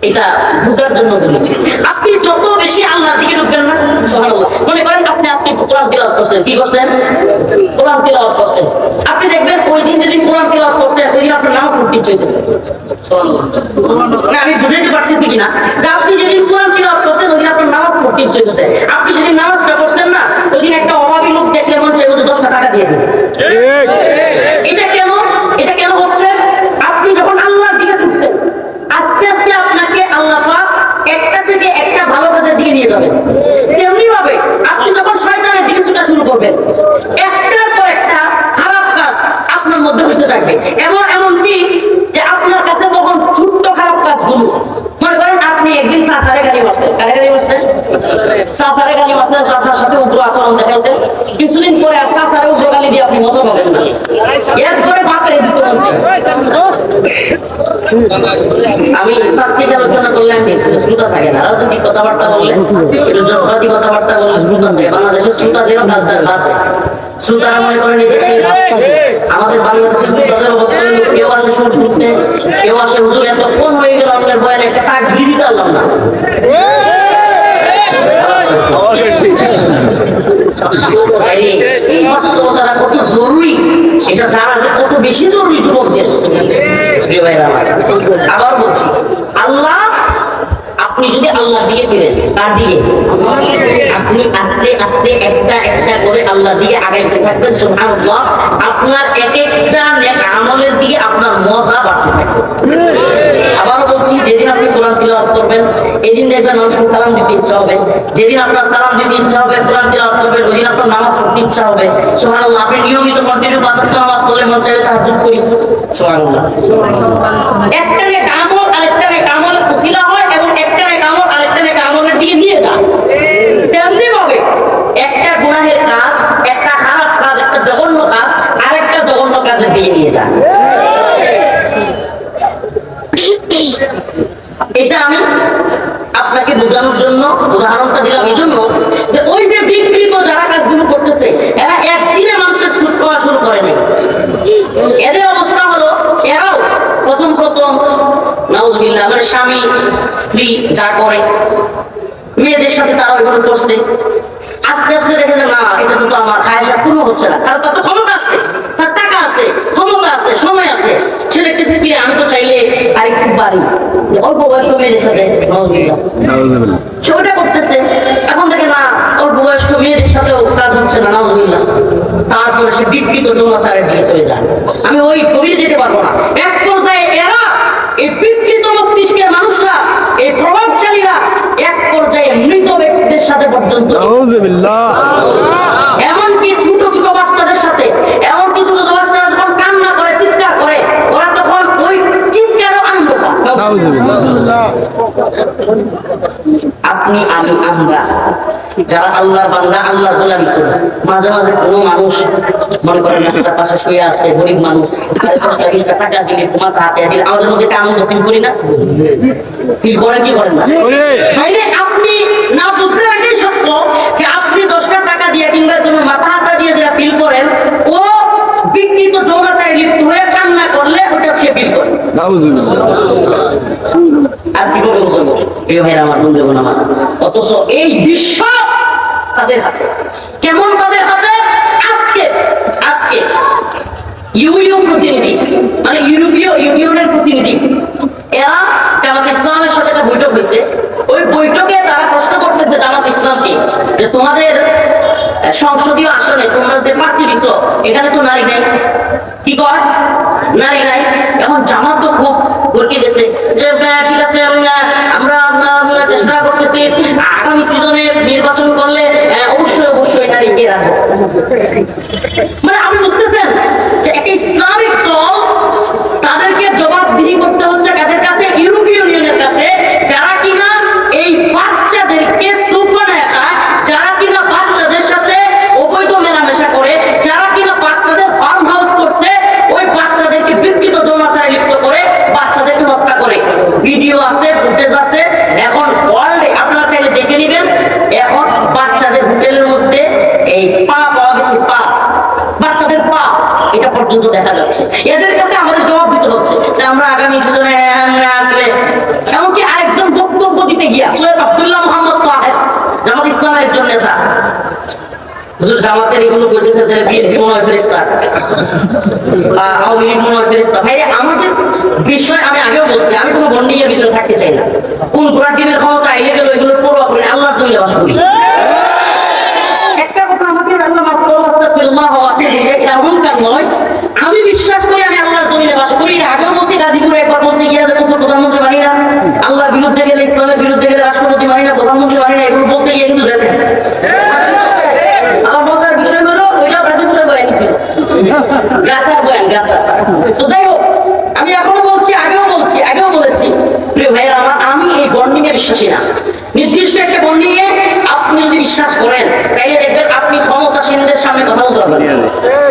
এটা বুঝার জন্য বলি, আপনি যত বেশি আল্লাহর দিকে ঢুকবেন না, সুবহানাল্লাহ। মনে করেন আপনি আজকে কোরআন তিলাওয়াত করছেন, কি করছেন? কোরআন তিলাওয়াত করছেন। আপনি দেখবেন ওই দিন যেদিন কোরআন তিলাওয়াত করছেন ওই দিন আপনার নামাজ পড়তে ইচ্ছে হইতেছে। সুবহানাল্লাহ। না আমি বুঝাইতে পারতেছি কিনা, যে আপনি যেদিন কোরআন তিলাওয়াত করছেন ওই দিন আপনার নামাজ পড়তে ইচ্ছে হইতেছে। আপনি যেদিন নামাজটা করছেন না ওই দিন একটা অভাবী লোক দেখলে মন চাইবে যে 10টা টাকা দিয়ে দিন। এটা কেন? এটা কেন হচ্ছে? আপনি যখন আল্লাহর দিকে ছুটছেন, আস্তে আস্তে আপনাকে আল্লাহ পাক একটা থেকে একটা ভালো কাজের দিকে নিয়ে যাবে। তেমনি ভাবে আপনি যখন শয়তানের দিকে ছুটা শুরু করবেন, একটার পর একটা খারাপ কাজ আপনার মধ্যে হইতে থাকবে। এমনকি যে আপনার কাছে যখন ছোট্ট খারাপ কাজগুলো, মনে করেন আপনি একদিন চাচারে গালি মারছেন, কারে গালি মারছেন? চাচারে গালি মারছেন, চাচার সাথে উগ্র আচরণ দেখাইছেন। কিছুদিন পরে আর চাচারে উগ্র গালি দিয়ে আপনি মজা পাবেন না, এরপরে বাপের দিতে বলছেন। আমি প্রাকৃতিক আলোচনা করলাম, শ্রোতা থাকে না, রাজনৈতিক কথাবার্তা বললে, যশোরাদি কথাবার্তা বললে শ্রোতা থাকে। বাংলাদেশের শ্রোতাদেরও কালচার আছে। শ্রোতারা মনে করেন আমাদের বাংলাদেশের শ্রোতাদের অবস্থা, কেউ আসে সুর শুনতে, কেউ আসে হুজুর এতক্ষণ হয়ে গেল আপনার বয়ানে একটা তাক দিয়ে দিতে পারলাম না। এই বাস্তবতাটা কত জরুরি এটা জানা যে কত বেশি জরুরি যুবকদের। আবার বলছি, আল্লাহ, আপনি যদি আল্লাহ দিকে ফিরেন, তার দিকে আপনি আস্তে আস্তে একটা একটা করে আল্লাহ দিকে আগাইতে থাকবেন। সুবহানাল্লাহ। আপনার এক একটা নেক আমলের দিকে আপনার মজা বাড়তে থাকবে। আবারও বলছি, যেদিন আপনি কোরআন তিলাওয়াত করবেন এদিন দেখবেন মানুষকে সালাম দিতে ইচ্ছা হবে। যেদিন আপনার সালাম দিতে ইচ্ছা হবে, কোরআন তিলাওয়াত করবেন, ওই দিন আপনার নামাজ পড়তে ইচ্ছা হবে। সুবহানাল্লাহ। আপনি নিয়মিত কন্টিনিউ 5 ওয়াক্ত নামাজ পড়লে মন চাইবে তাহাজ্জুদ করি। সুবহানাল্লাহ। একটা নেক আমল আরেকটা নেক আমলের ফজিলা হয়, এবং একটা নেক আমল আরেকটা নেক আমলের দিকে নিয়ে যায়। তেমনি ভাবে একটা গুনাহের কাজ, একটা খারাপ কাজ, একটা জঘন্য কাজ আরেকটা জঘন্য কাজের দিকে নিয়ে যায়। এটা আমি আপনাকে বোঝানোর জন্য উদাহরণটা দিলাম, এই জন্য যে ওই যে বিকৃত যারা কাজগুলো করতেছে এরা একদিনে মানুষের সুদ করা শুরু করেনি। এদের অবস্থা হলো এরাও প্রথম নাউজুবিল্লাহ মানে স্বামী স্ত্রী যা করে মেয়েদের সাথে তারা ওইভাবে করছে। আস্তে আস্তে দেখে যে না, এটা তো আমার খায়সা পূর্ণ হচ্ছে না, কারণ তার তো ক্ষমতা আছে, তার টাকা আছে, ক্ষমতা আছে, সময় আছে। সে দেখতেছে কি আমি তো চাইলে আরেকটু বাড়ি, অল্প বয়স্ক মেয়েদের সাথে ওটা করতেছে। এখন দেখে না অল্প বয়স্ক মেয়েদের সাথেও কাজ হচ্ছে না, নাউজুবিল্লাহ। তারপরে সে বিকৃত যৌনাচারের দিকে চলে যায়। আমি ওই গভীরে যেতে পারবো না। এক পর্যায়ে এরা, এই বিকৃত মস্তিষ্কের মানুষরা, এই প্রভাবশালীরা এক পর্যায়ে মৃত ব্যক্তিদের সাথে পর্যন্ত, এমনকি ছোট ছোট বাচ্চাদের সাথে, এমনকি ছোট ছোট বাচ্চারা যখন কান্না করে, চিৎকার করে, ওরা তখন ওই চিৎকারও আনন্দ পায়। আপনি আমি আমরা যারা আল্লাহর বান্দা, আল্লাহর গোলামি করি, মাঝে মাঝে কোনো মানুষ মনে করেন রাস্তার পাশে শুয়ে আছে, গরিব মানুষ, 10-20 টাকা দিলে, তোমার হাতে দিলে, আমাদের মধ্যে একটা আনন্দ ফিল করি না? ফিল করেন কি করেন না? আপনি না বুঝতে এটাই সত্য যে আপনি 10টা টাকা দিয়ে কিংবা তুমি মাথা হাতা দিয়ে যেটা ফিল করেন, ও বিকৃত যৌনাচারে লিপ্ত হয়ে কান্না করলে ওটা সে ফিল করে। আর কি করে বুঝবো প্রিয় ভাইরা আমার, বন্ধুগণ আমার? অথচ এই বিশ্ব তাদের হাতে। কেমন তাদের হাতে? আজকে ইউরোপীয় প্রতিনিধি, মানে ইউরোপীয় ইউনিয়নের প্রতিনিধি, এরা জামাত ইসলামের সাথে একটা বৈঠক হয়েছে। ওই বৈঠকে তারা প্রশ্ন করতেছে জামাত ইসলামকে যে তোমাদের সংসদীয় আসনে তোমরা যে প্রার্থী দিচ্ছ এখানে তো নারী নাই, কি কর নারী নাই। এখন জামাত তো খুব ভরকে গেছে যে ঠিক আছে, আমরা চেষ্টা করতেছি আগামী সিজনে নির্বাচন করলে অবশ্যই নারীকে রাখবো। মানে আপনি বুঝতেছেন যে একটা ইসলামিক দল, তাদেরকে জবাবদিহি করতে হচ্ছে কাদের কাছে? ইউরোপীয় ইউনিয়নের কাছে, যারা কিনা এই বাচ্চাদেরকে সুপ বানায় খায়, যারা কিনা বাচ্চাদের সাথে অবৈধ মেলামেশা করে, যারা কিনা বাচ্চাদের ফার্ম হাউস করছে, ওই বাচ্চাদেরকে বিকৃত যৌনাচারে লিপ্ত করে, বাচ্চাদেরকে হত্যা করে। ভিডিও আছে, ফুটেজ আছে, এখন ওয়ার্ল্ডে আপনারা চাইলে দেখে নেবেন। এখন বাচ্চাদের হোটেলের মধ্যে এই পা পাওয়া গেছে, পা, বাচ্চাদের পা, এটা পর্যন্ত দেখা যাচ্ছে। এদের কাছে আমাদের জবাব দিতে হচ্ছে যে আমরা আগামী সিজনে আসলে, এমনকি আরেকজন বক্তব্য দিতে গিয়া সৈয়দ আব্দুল্লাহ মোহাম্মদ তাহের, জামাত ইসলামের একজন নেতা, নেতা জামাতের এগুলো করতেছে, বিএনপি মনে হয় ফেরেশতা, আওয়ামী লীগ মনে হয় ফেরেশতা। ভাই আমাদের বিষয় আমি আগেও বলছি, আমি কোনো বন্ডিংয়ের ভিতরে থাকতে চাই না। কোন ঘোড়ার টিমের ক্ষমতা এলে গেল এগুলো পড়া করি, আল্লাহর জমিনে বাস করি। একটা কথা আমাকে আল্লাহ মাফ করুন, আস্তাগফিরুল্লাহ ওয়া আতুবু ইলাইহি, এটা অহংকার নয়। আমি বিশ্বাস করি আমি আল্লাহর জমিনে বাস করি। আগেও বলছি গাজীপুরে একবার বলতে গিয়ে প্রধানমন্ত্রী মানি না, আল্লাহর বিরুদ্ধে গেলে, ইসলামের বিরুদ্ধে গেলে রাষ্ট্রপতি মানি না, প্রধানমন্ত্রী মানি না, এগুলো বলতে গিয়ে কিন্তু জেলে গেছে। আমার মজার বিষয় হলো ওইটাও গাজীপুরের বয়ান ছিল, গাছার বয়ান, গাছা। তো যাই হোক, আমি এখনো বলছি, আগেও বলেছি, প্রিয় ভাইয়েরা আমার, আমি এই বন্ডিং এ বিশ্বাসী না। নির্দিষ্ট একটা বন্ডিং এ আপনি যদি বিশ্বাস করেন তাইলে দেখবেন আপনি ক্ষমতাসীনদের সামনে কথা বলতে পারবেন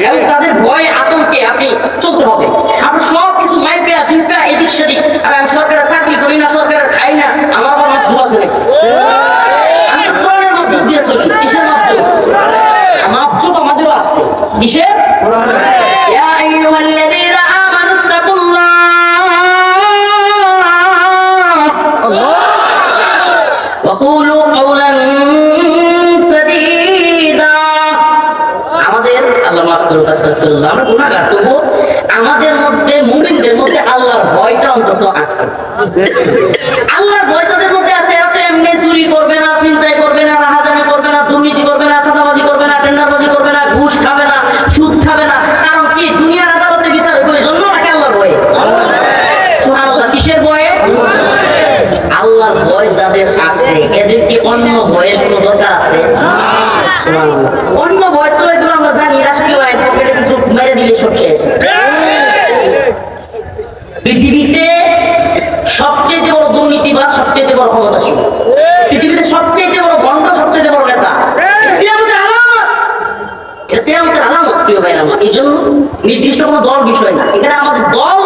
এবং তাদের ভয়ে আতঙ্কে আপনি চলতে হবে। আপনি সব কিছু মাইপেয়া চুলপেয়া এদিক সেদিক, আর আমি সরকারের চাকরি করি না, সরকারের খাই না, আমার আবার মাধ্যম আছে নাকি? আমি কোরআনের মাধ্যম দিয়ে চলি। কিসের মাধ্যম? মাপচুপ আমাদেরও আছে। কিসের? ইয়া আইয়ুহাল্লাযীনা আমানুত্তাকুল্লাহ ওয়া কুলু কাওলান সাদীদা। আমাদের আল্লাহ মাফ করুন, আস্তাগফিরুল্লাহ, আমরা গুনাহগার, তবু আমাদের মধ্যে, মুমিনদের মধ্যে আল্লাহর ভয়টা অন্তত আছে। আল্লাহর ভয় তাদের মধ্যে আছে। এরা তো এমনি চুরি করবে না, চিন্তাই করবে না, রাহাজানি করবে না, দুর্নীতি করবে না, চাঁদাবাজি করবে না, টেন্ডারবাজি করবে না, ঘুষ খাবে না, সুদ খাবে না। কারণ কি? দুনিয়ার আদালতে বিচার হবে, ওই জন্য নাকি আল্লাহর ভয়ে। সুবহানাল্লাহ, কিসের ভয়ে? আল্লাহর ভয় যাদের আছে এদের কি অন্য ভয়ের কোনো দরকার আছে? সুবহানাল্লাহ, অন্য ভয় তো এগুলো আমরা জানি, রাষ্ট্রীয় আইন পকেটে কিছু মেরে দিলে সব শেষ। পৃথিবীতে সবচেয়ে বড় দুর্নীতিবাজ, সবচেয়ে বড় ক্ষমতাশীল, পৃথিবীতে সবচেয়ে বড় বন্ধ, সবচেয়ে বড় নেতা, এটা আমাদের আলামত। প্রিয় ভাইরা আমার, এই জন্য নির্দিষ্ট কোনো দল বিষয় না, এখানে আমাদের দল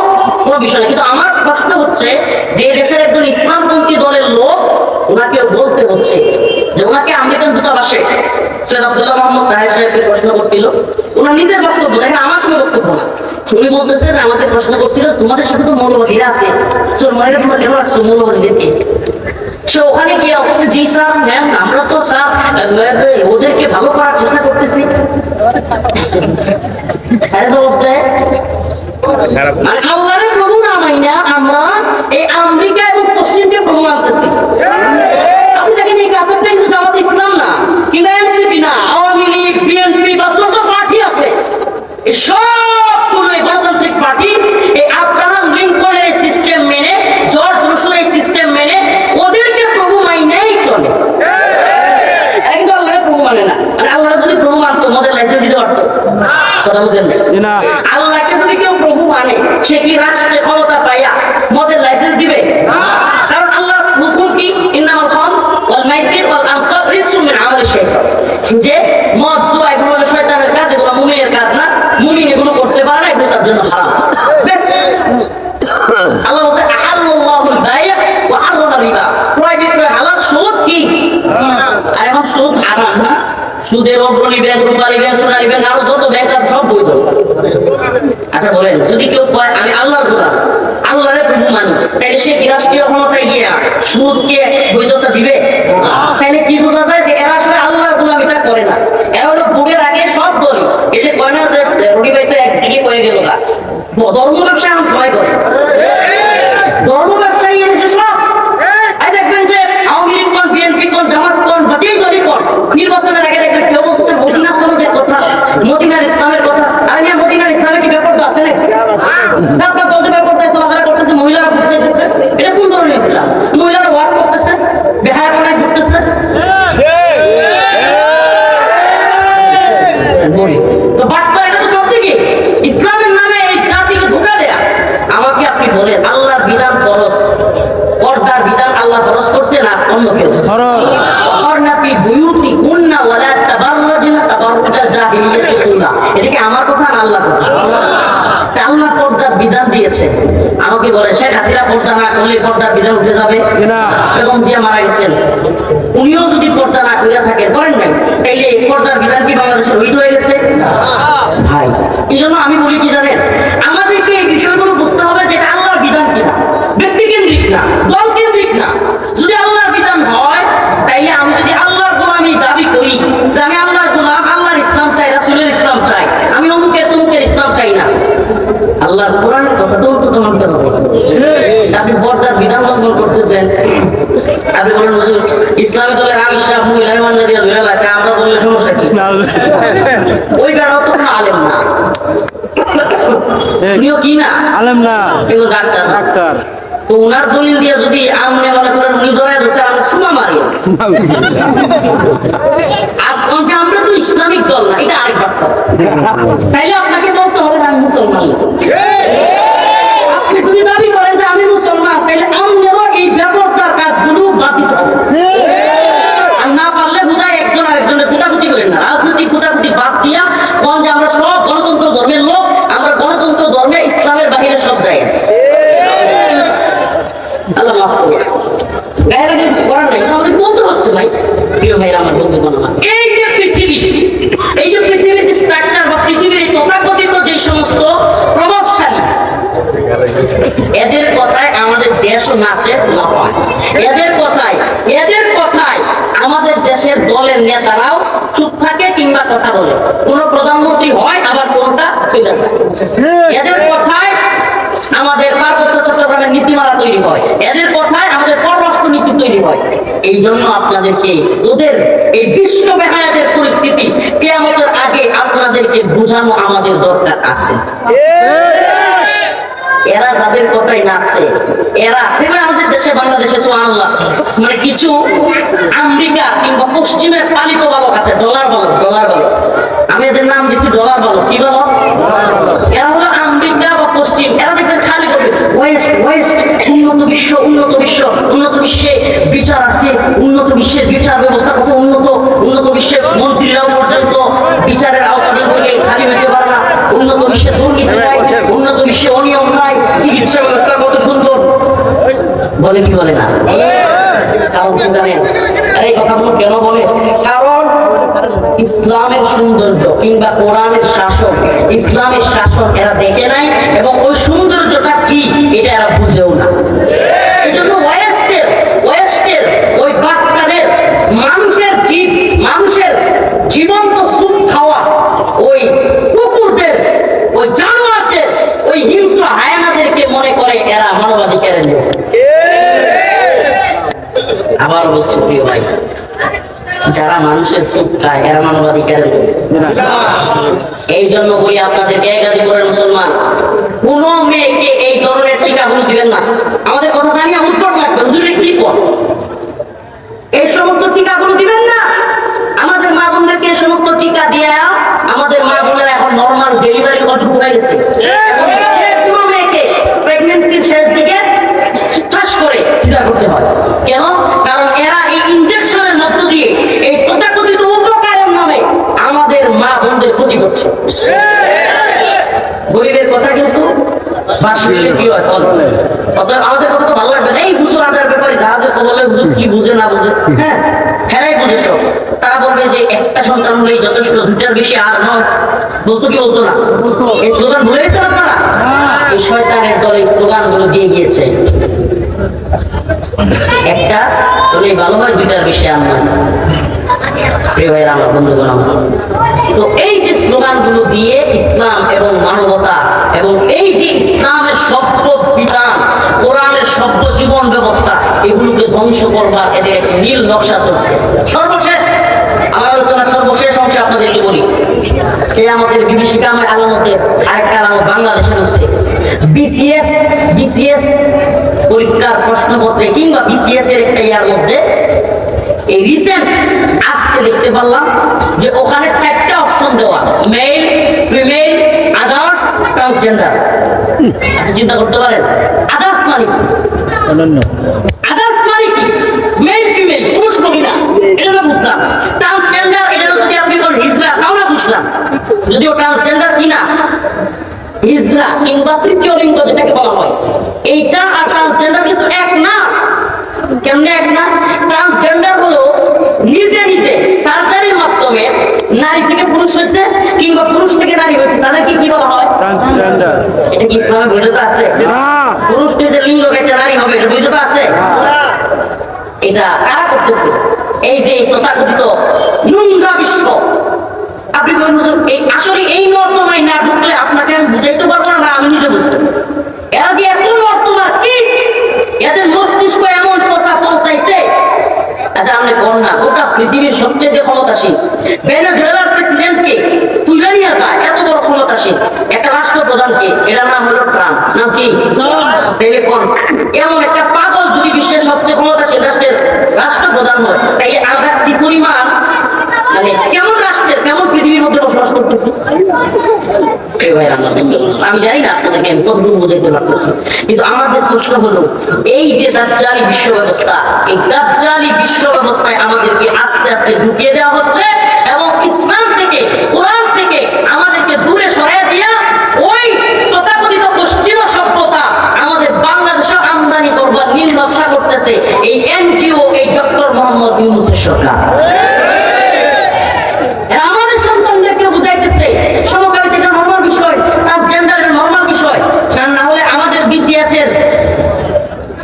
কোনো বিষয় না। কিন্তু আমার প্রশ্ন হচ্ছে যে দেশের একজন ইসলামপন্থী দলের লোক, ওনাকে বলতে হচ্ছে যে ওনাকে আমেরিকান দূতাবাসে সৈয়দ আব্দুল্লাহ মোহাম্মদ তাহের সাহেবকে প্রশ্ন করছিল, ওনার নিজের বক্তব্য, দেখেন আমার কোনো বক্তব্য না। উনি বলতেছে যে আমাকে প্রশ্ন করছিল, তোমাদের সাথে তো মৌলবাদীরা আছে, মনে তোমরা কেন রাখছো মৌলবাদীদেরকে? সে ওখানে গিয়ে জি স্যার, ম্যাম, আমরা তো স্যার ওদেরকে ভালো করার চেষ্টা করতেছি। মানে আল্লাহরে প্রভু না মাইনা আমরা এই আমেরিকা এবং পশ্চিমকে প্রভু মানতেছি। আপনি দেখেন এই কাজটা কিন্তু জামাত ইসলাম না, কিংবা এনসিপি না, আওয়ামী লীগ, বিএনপি বা যত পার্টি আছে, এই সবগুলো গণতান্ত্রিক পার্টি এই আব্রাহাম লিঙ্কনের এই সিস্টেম মেনে, জর্জ রুসোর এই সিস্টেম মেনে ওদেরকে প্রভু মাইনেই চলে। কিন্তু আল্লাহরে প্রভু মানে না। মানে আল্লাহ যদি প্রভু মানতো মদের লাইসেন্স দিতে পারতো? কথা বুঝেন না? আল্লাহকে যদি কেউ প্রভু মানে সে কি রাষ্ট্রে ক্ষমতা পাইয়া মদের লাইসেন্স দিবে? কারণ আল্লাহর হুকুম কি? ইন্নামাল খামর ওয়াল মাইসির ওয়াল আনসাব রিজসুম মিন আমালিশ শাইতান, যে মদ, জুয়া এগুলো হলো শয়তানের কাজ, এগুলো মুমিনের কাজ না, মুমিন এগুলো করতে পারে না, এগুলো তার জন্য হারাম। বেশ, আল্লাহ বলছে আহাল্লাহুল বাই'a ওয়া হারামা রিবা, ক্রয় বিক্রয় হালাল, সুদ কি? আর এখন সুদ হারাম না? সুদের অগ্রণী ব্যাংক, রূপালী ব্যাংক, সোনালী ব্যাংক, আরো যত ব্যাংক আছে সব বৈধ। আচ্ছা বলেন, যদি কেউ কয় আমি আল্লাহর গোলাম, আল্লাহরে প্রভু মানি, তাহলে সে কি রাষ্ট্রীয় ক্ষমতায় গিয়া সুদকে বৈধতা দিবে? তাহলে কি বোঝা যায় যে এরা আসলে আল্লাহর গোলামিটা করে না। এরা হলো ভোটের আগে সব দলই, এই যে কয় না যে রবি ভাই তো একদিকে কয়ে গেল না, ধর্ম ব্যবসা এখন সবাই করে, ধর্ম ব্যবসায়ী এসে সব দেখবেন যে আওয়ামী লীগ কোন, বিএনপি কোন, জামাত কোন, যেই দলই কোন, নির্বাচনের আগে দেখবেন কেউ বলতেছে মদিনার সনদের কথা, মদিনার ইসলামের কথা। আর আমি মদিনার ইসলামে কি ব্যাপার তো আছে নাকি? আপনার দল যে ব্যাপার চলাফেরা করতেছে, মহিলারা ভোট চাইতেছে, এটা কোন ধরনের ইসলাম? মহিলারা ওয়ার্ক করতেছে, বেহায়াপনায় ঘুরতেছে। তো বাট্টা, এটা তো সব থেকে ইসলামের নামে এই জাতিকে ধোঁকা দেয়া। আমাকে আপনি বলেন আল্লাহর বিধান ফরজ, পর্দার বিধান আল্লাহ ফরজ করছে না অন্য কেউ? ফরজ। অর্নাফি বুয়ুতি কুন্না ওয়ালা তাবাররাজনা তাবাররুজাল জাহিলিয়াতিল উলা, এটা কি আমার কথা না আল্লাহর কথা? আল্লাহ পর্দার বিধান দিয়েছে। আমাকে বলেন শেখ হাসিনা পর্দা না করলে পর্দার বিধান উঠে যাবে না? বেগম জিয়া মারা গেছেন, উনিও যদি পর্দা না করে থাকেন, করেন নাই, তাইলে পর্দার বিধান কি বাংলাদেশে রহিত হয়ে গেছে? ভাই, এই জন্য আমি বলি কি জানেন, আমাদেরকে এই বিষয়গুলো বুঝতে হবে যে আল্লাহর বিধান কিনা, ব্যক্তি কেন্দ্রিক না, দল কেন্দ্রিক না। যদি আল্লাহর বিধান হয়, তাইলে আমি যদি আল্লাহর গোলামি দাবি করি, বুঝছেন? আপনি বলেন হুজুর ইসলামী দলের আমির সাহেব মহিলা মানজা দিয়ে ধরে লাগে, আমরা বললে সমস্যা কি? ওই বেড়াও তো কোনো আলেম না, উনিও কি না আলেম না, কিন্তু ডাক্তার। ডাক্তার। তো উনার দলিল দিয়ে যদি আমনে মনে করেন উনি জড়ায় ধরছে, আমরা সুমা মারি। আমরা তো ইসলামিক দল না, এটা আরেক ব্যাপার। তাইলে আপনাকে বলতে হবে আমি মুসলমান। আপনি যদি দাবি করেন যে আমি মুসলমান, তাহলে আমনেরও এই ব্যাপারটার কাজগুলো বাতিল হবে। আর না পারলে বোধহয় একজন আরেকজনের কুটাকুটি করেন না, রাজনৈতিক কুটাকুটি বাদ দিয়া কোন যে আমরা সব গণতন্ত্র ধর্মের লোক, আমরা গণতন্ত্র ধর্মে ইসলামের বাহিরে সব জায়েজ। আল্লাহ মাফ করুন, গায়ে লাগে কিছু করার নাই, আমাদের বলতে হচ্ছে ভাই। প্রিয় ভাইরা আমার বন্ধুগণ, আমার এই যে পৃথিবী, এই যে পৃথিবীর যে স্ট্রাকচার বা পৃথিবীর এই তথাকথিত যে সমস্ত প্রভাবশালী, এদের কথায় আমাদের দেশও নাচে লাফায়। এদের কথায় আমাদের দেশের দলের নেতারাও চুপ থাকে কিংবা কথা বলে। কোন প্রধানমন্ত্রী হয়, আবার কোনটা চলে যায়। এদের কথায় আমাদের পার্বত্য চট্টগ্রামের নীতিমালা তৈরি হয়, এদের কথায় আমাদের পররাষ্ট্র নীতি তৈরি হয়। এই জন্য আপনাদেরকে ওদের এই বিশ্ব বেহায়াতের পরিস্থিতি কিয়ামতের আগে আপনাদেরকে বোঝানো আমাদের দরকার আছে। এরা যাদের কথাই নাচে, এরা আমাদের দেশে বাংলাদেশে সুবহানাল্লাহ মানে কিছু আমেরিকা কিংবা পশ্চিমের পালিত বালক আছে, ডলার বালক। আমি এদের নাম দিচ্ছি ডলার বালক। কি বালক? এরা হলো আমেরিকা বা পশ্চিম। এরা দেখবেন খালি বলবে ওয়েস্ট, উন্নত বিশ্বে বিচার আছে, উন্নত বিশ্বের বিচার ব্যবস্থা কত উন্নত বিশ্বের মন্ত্রীরাও পর্যন্ত বিচারের আওতাধীন থেকে খালি হতে পারে না, উন্নত বিশ্বের দুর্নীতি নাই, উন্নত বিশ্বে অনিয়ম নাই, চিকিৎসা ব্যবস্থা কত সুন্দর। বলে কি বলে না? কারণ কি জানেন এই কথাগুলো কেন বলে? কারণ ইসলামের সৌন্দর্য কিংবা কোরআনের শাসন, ইসলামের শাসন এরা দেখে নাই, এবং ওই সৌন্দর্যটা কি এটা এরা বুঝেও না। এই জন্য ওয়েস্টের ওই বাচ্চাদের মানুষের জীবন্ত সুখ খাওয়া, ওই কুকুরদের, ওই জানোয়ারদের, ওই হিংস্র হায়ানাদেরকে মনে করে এরা মানবাধিকারের লোক। আবার বলছি প্রিয় ভাই, যারা মানুষের সুখ খায় এরা মানবাধিকারের লোক। এই জন্য বলি আপনাদেরকে, গাজীপুরের মুসলমান, কোন মেয়েকে এই ধরনের টিকাগুলো দিবেন না। আমাদের কথা জানিয়ে উত্তর লাগবে, হুজুরে কি কর, এই সমস্ত টিকাগুলো দিবেন না। আমাদের মা বোনদেরকে এই সমস্ত টিকা দিয়ে আমাদের মা বোনেরা এখন নরমাল ডেলিভারি অযোগ্য হয়ে গেছে। কোন মেয়েকে প্রেগন্যান্সির শেষ দিকে ঠাস করে সিজার করতে হয়। কেন? কারণ এরা এই ইনজেকশনের মধ্য দিয়ে এই তথাকথিত উপকারের নামে আমাদের মা বোনদের ক্ষতি করছে। গরিবের কথা কিন্তু কি হয় ফল। আমাদের কথা তো ভালো লাগবে না, এই বুঝো আদার ব্যাপারে জাহাজের খবরে বুঝো কি বুঝে না বুঝে, হ্যাঁ হেরাই বুঝে সব। তারা বলবে যে একটা সন্তান হলেই যথেষ্ট, দুটার বেশি আর নয়। বলতো কি বলতো না? এই স্লোগান ভুলে গেছেন আপনারা? এই শয়তানের দল এই স্লোগান গুলো দিয়ে গিয়েছে, একটা হলেই ভালো হয়, দুটার বেশি আর নয়। প্রিয় ভাইরা আমার বন্ধুগণ, তো এই যে স্লোগান গুলো দিয়ে ইসলাম এবং মানবতা এবং এই যে ইসলামের সভ্য বিধান, কোরআনের সভ্য জীবন ব্যবস্থা, এগুলোকে ধ্বংস করবার এদের এক নীল নকশা চলছে। সর্বশেষ আমার আলোচনা সর্বশেষ অংশে আপনাদেরকে বলি, আমাদের বিভীষিকা আলামতের আরেকটা আলামত বাংলাদেশে হচ্ছে বিসিএস পরীক্ষার প্রশ্নপত্রে কিংবা বিসিএস এর একটা ইয়ার মধ্যে এই রিসেন্ট আজকে দেখতে পারলাম যে ওখানে 4টা অপশন দেওয়া, মেল, ফিমেল, আদার্স, ট্রান্সজেন্ডার। আপনি চিন্তা করতে পারেন আদার্স মানে কি? আদার্স মানে কি? মেল, ফিমেল, পুরুষ মহিলা, এটা না বুঝলাম। ট্রান্সজেন্ডার, এটা যদি আপনি বলেন হিজড়া, তাও না বুঝলাম। যদিও ট্রান্সজেন্ডার কি না, হিজড়া কিংবা তৃতীয় লিঙ্গ যেটাকে বলা হয়, এইটা আর ট্রান্সজেন্ডার কিন্তু এক না। কেমনে এক না? ট্রান্সজেন্ডার হলো নিজে সার্জারির মাধ্যমে নারী থেকে পুরুষ হয়েছে কিংবা পুরুষ থেকে নারী হয়েছে, তাদেরকে কি বলা হয়? ট্রান্সজেন্ডার। এটা কি ইসলামে বৈধতা আছে? পুরুষ থেকে লিঙ্গ একটা নারী হবে, এটা বৈধতা আছে? এটা কারা করতেছে? এই যে তথাকথিত নোংরা বিশ্ব। আপনি বলুন আসলে এই নর্দমায় না ঢুকলে আপনাকে আমি বুঝাইতে পারবো না, আমি নিজে বুঝতে। এরা যে এত নর্দমার কীট, এদের মস্তিষ্ক এমন আপনি কর না, গোটা পৃথিবীর সবচেয়ে ক্ষমতাসীন ভেনেজুয়েলার প্রেসিডেন্টকে তুলে নিয়ে যায়, এত বড় ক্ষমতাসীন একটা রাষ্ট্রপ্রধানকে, এটার নাম হলো ট্রাম্প। নাম কি? টেলিফোন। এমন একটা পাগল যদি বিশ্বের সবচেয়ে ক্ষমতাসীন রাষ্ট্রের রাষ্ট্রপ্রধান হয়, তাই আমরা কি পরিমাণ মানে কেমন রাষ্ট্রের কেমন পৃথিবীর মধ্যে বসবাস করতেছি? আমি জানি না আপনাদেরকে আমি কতটুকু বোঝাইতে পারতেছি, কিন্তু আমাদের প্রশ্ন হলো এই যে দাজ্জালি বিশ্ব ব্যবস্থা, এই দাজ্জালি বিশ্ব ব্যবস্থায় আমাদেরকে আস্তে আস্তে ঢুকিয়ে দেওয়া হচ্ছে এবং ইসলাম থেকে, কোরআন থেকে আমাদেরকে দূরে সরিয়ে দিয়া ওই তথাকথিত পশ্চিমা সভ্যতা আমাদের বাংলাদেশে আমদানি করবার নীল নকশা করতেছে এই এনজিও, এই ডক্টর মোহাম্মদ ইউনূসের সরকার। আমাদের সন্তানদেরকে বুঝাইতেছে সমকামিতা একটা নরমাল বিষয়, ট্রান্সজেন্ডার একটা নরমাল বিষয়, না হলে আমাদের বিসিএস এর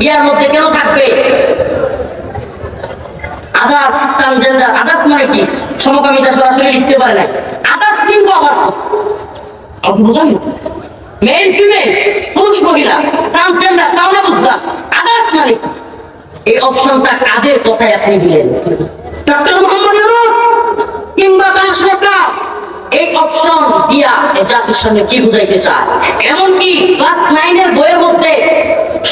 ইয়ার মধ্যে কেন থাকবে আদার্স ট্রান্সজেন্ডার? আদার্স মানে কি? সমকামিতা সরাসরি লিখতে পারে না, আদার্স লিঙ্গ আবার বুঝান, মেল ফিমেল, পুরুষ মহিলা, ট্রান্সজেন্ডার, তাও না বুঝলাম। আদার্স মানে এই অপশনটা কাদের কথায় আপনি দিলেন? ডক্টর মোহাম্মদ ইউনূস কিংবা তার সরকার এই অপশন দিয়া জাতির সামনে কি বুঝাইতে চায়? এমনকি ক্লাস 9 এর বইয়ের মধ্যে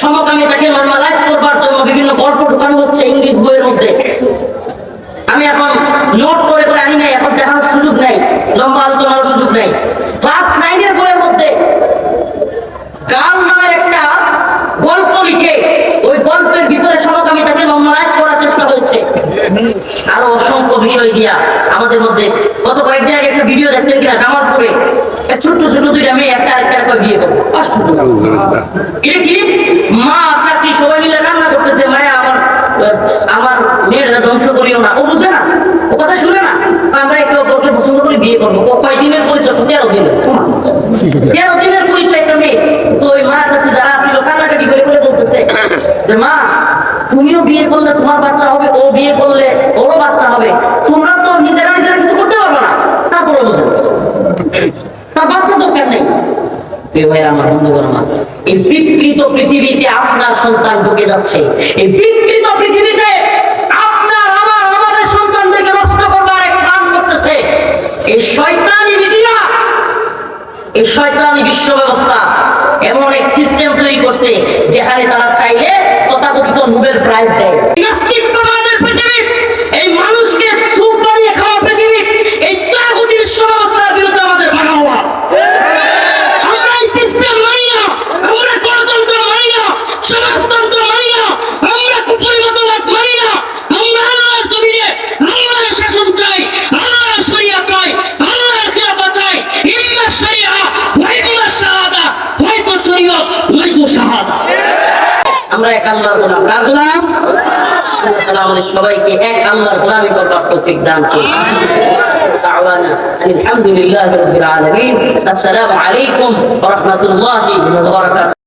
সমকামিতাকে নরমালাইজ করবার জন্য বিভিন্ন গল্প ঢোকানো হচ্ছে ইংলিশ বইয়ের মধ্যে। আমি এখন নোট করে করে আনি নাই, এখন দেখানোর সুযোগ নাই, লম্বা আলোচনার সুযোগ নাই। ক্লাস 9 এর বইয়ের মধ্যে গাল নামের একটা গল্প লিখে ওই গল্পের ভিতরে সমকামিতাকে নরমালাইজ করার চেষ্টা হয়েছে। আরো অসংখ্য বিষয় দিয়া আমাদের মধ্যে গত কয়েকদিন আগে একটা ভিডিও দেখছেন কিনা, জামালপুরে ছোট্ট ছোট দুইটা মেয়ে একটা আরেকটা বিয়ে করবো, এটা কি মা চাচি সবাই মিলে রান্না করতেছে, মায়া আমার আমার মেয়েরা ধ্বংস করিও না, ও বুঝে না, ও কথা শুনে না, আমরা একে অপরকে পছন্দ করে বিয়ে করবো। কয়দিনের পরিচয়? 13 দিনের। 13 দিনের পরিচয় একটা মেয়ে। তো ওই মা চাচি যারা ছিল কান্নাকাটি করে করে বলতেছে যে মা তুমিও বিয়ে করলে তোমার বাচ্চা হবে, ও বিয়ে করলে ওরও বাচ্চা হবে, তোমরা তো নিজেরা নিজেরা কিছু করতে পারবে না, তারপরে বুঝে তার বাচ্চা দরকার নেই। আমার বন্ধুগণ, আমার এই বিকৃত পৃথিবীতে আপনার সন্তান ঢুকে যাচ্ছে, এই বিকৃত পৃথিবীতে আপনার আমার আমাদের সন্তানদেরকে নষ্ট করবার এক প্ল্যান করতেছে এই শয়তানি মিডিয়া, এই শয়তানি বিশ্ব ব্যবস্থা। এমন এক সিস্টেম তৈরি করছে যেখানে তারা চাইলে তথাকথিত নোবেল প্রাইজ দেয়। এই মানুষকে চুপ বানিয়ে খাওয়া পৃথিবী, এই তাগুতি বিশ্ব ব্যবস্থার বিরুদ্ধে আমাদের ভাঙা। আমরা এই সিস্টেম মানি না, আমরা গণতন্ত্র মানি না, সমাজতন্ত্র মানি না, আমরা কুফরি মতবাদ মানি না, আমরা আল্লাহর জমিনে আল্লাহর শাসন চাই, আল্লাহর শরিয়া চাই, আল্লাহর খিলাফত চাই। ইম্মা শরিয়া ওয়া ইম্মা শাহাদা, হয়তো শরীয়ত নয়তো শাহাদা। আমরা এক আল্লাহর গোলাম। কার গোলাম? আমাদের সবাইকে এক আল্লাহর গোলামি করবার তৌফিক দান করুন। দাওয়ানা আলহামদুলিল্লাহি রাব্বিল আলামিন। আসসালামু আলাইকুম ওয়া রাহমাতুল্লাহি ওয়া বারাকাতুহু।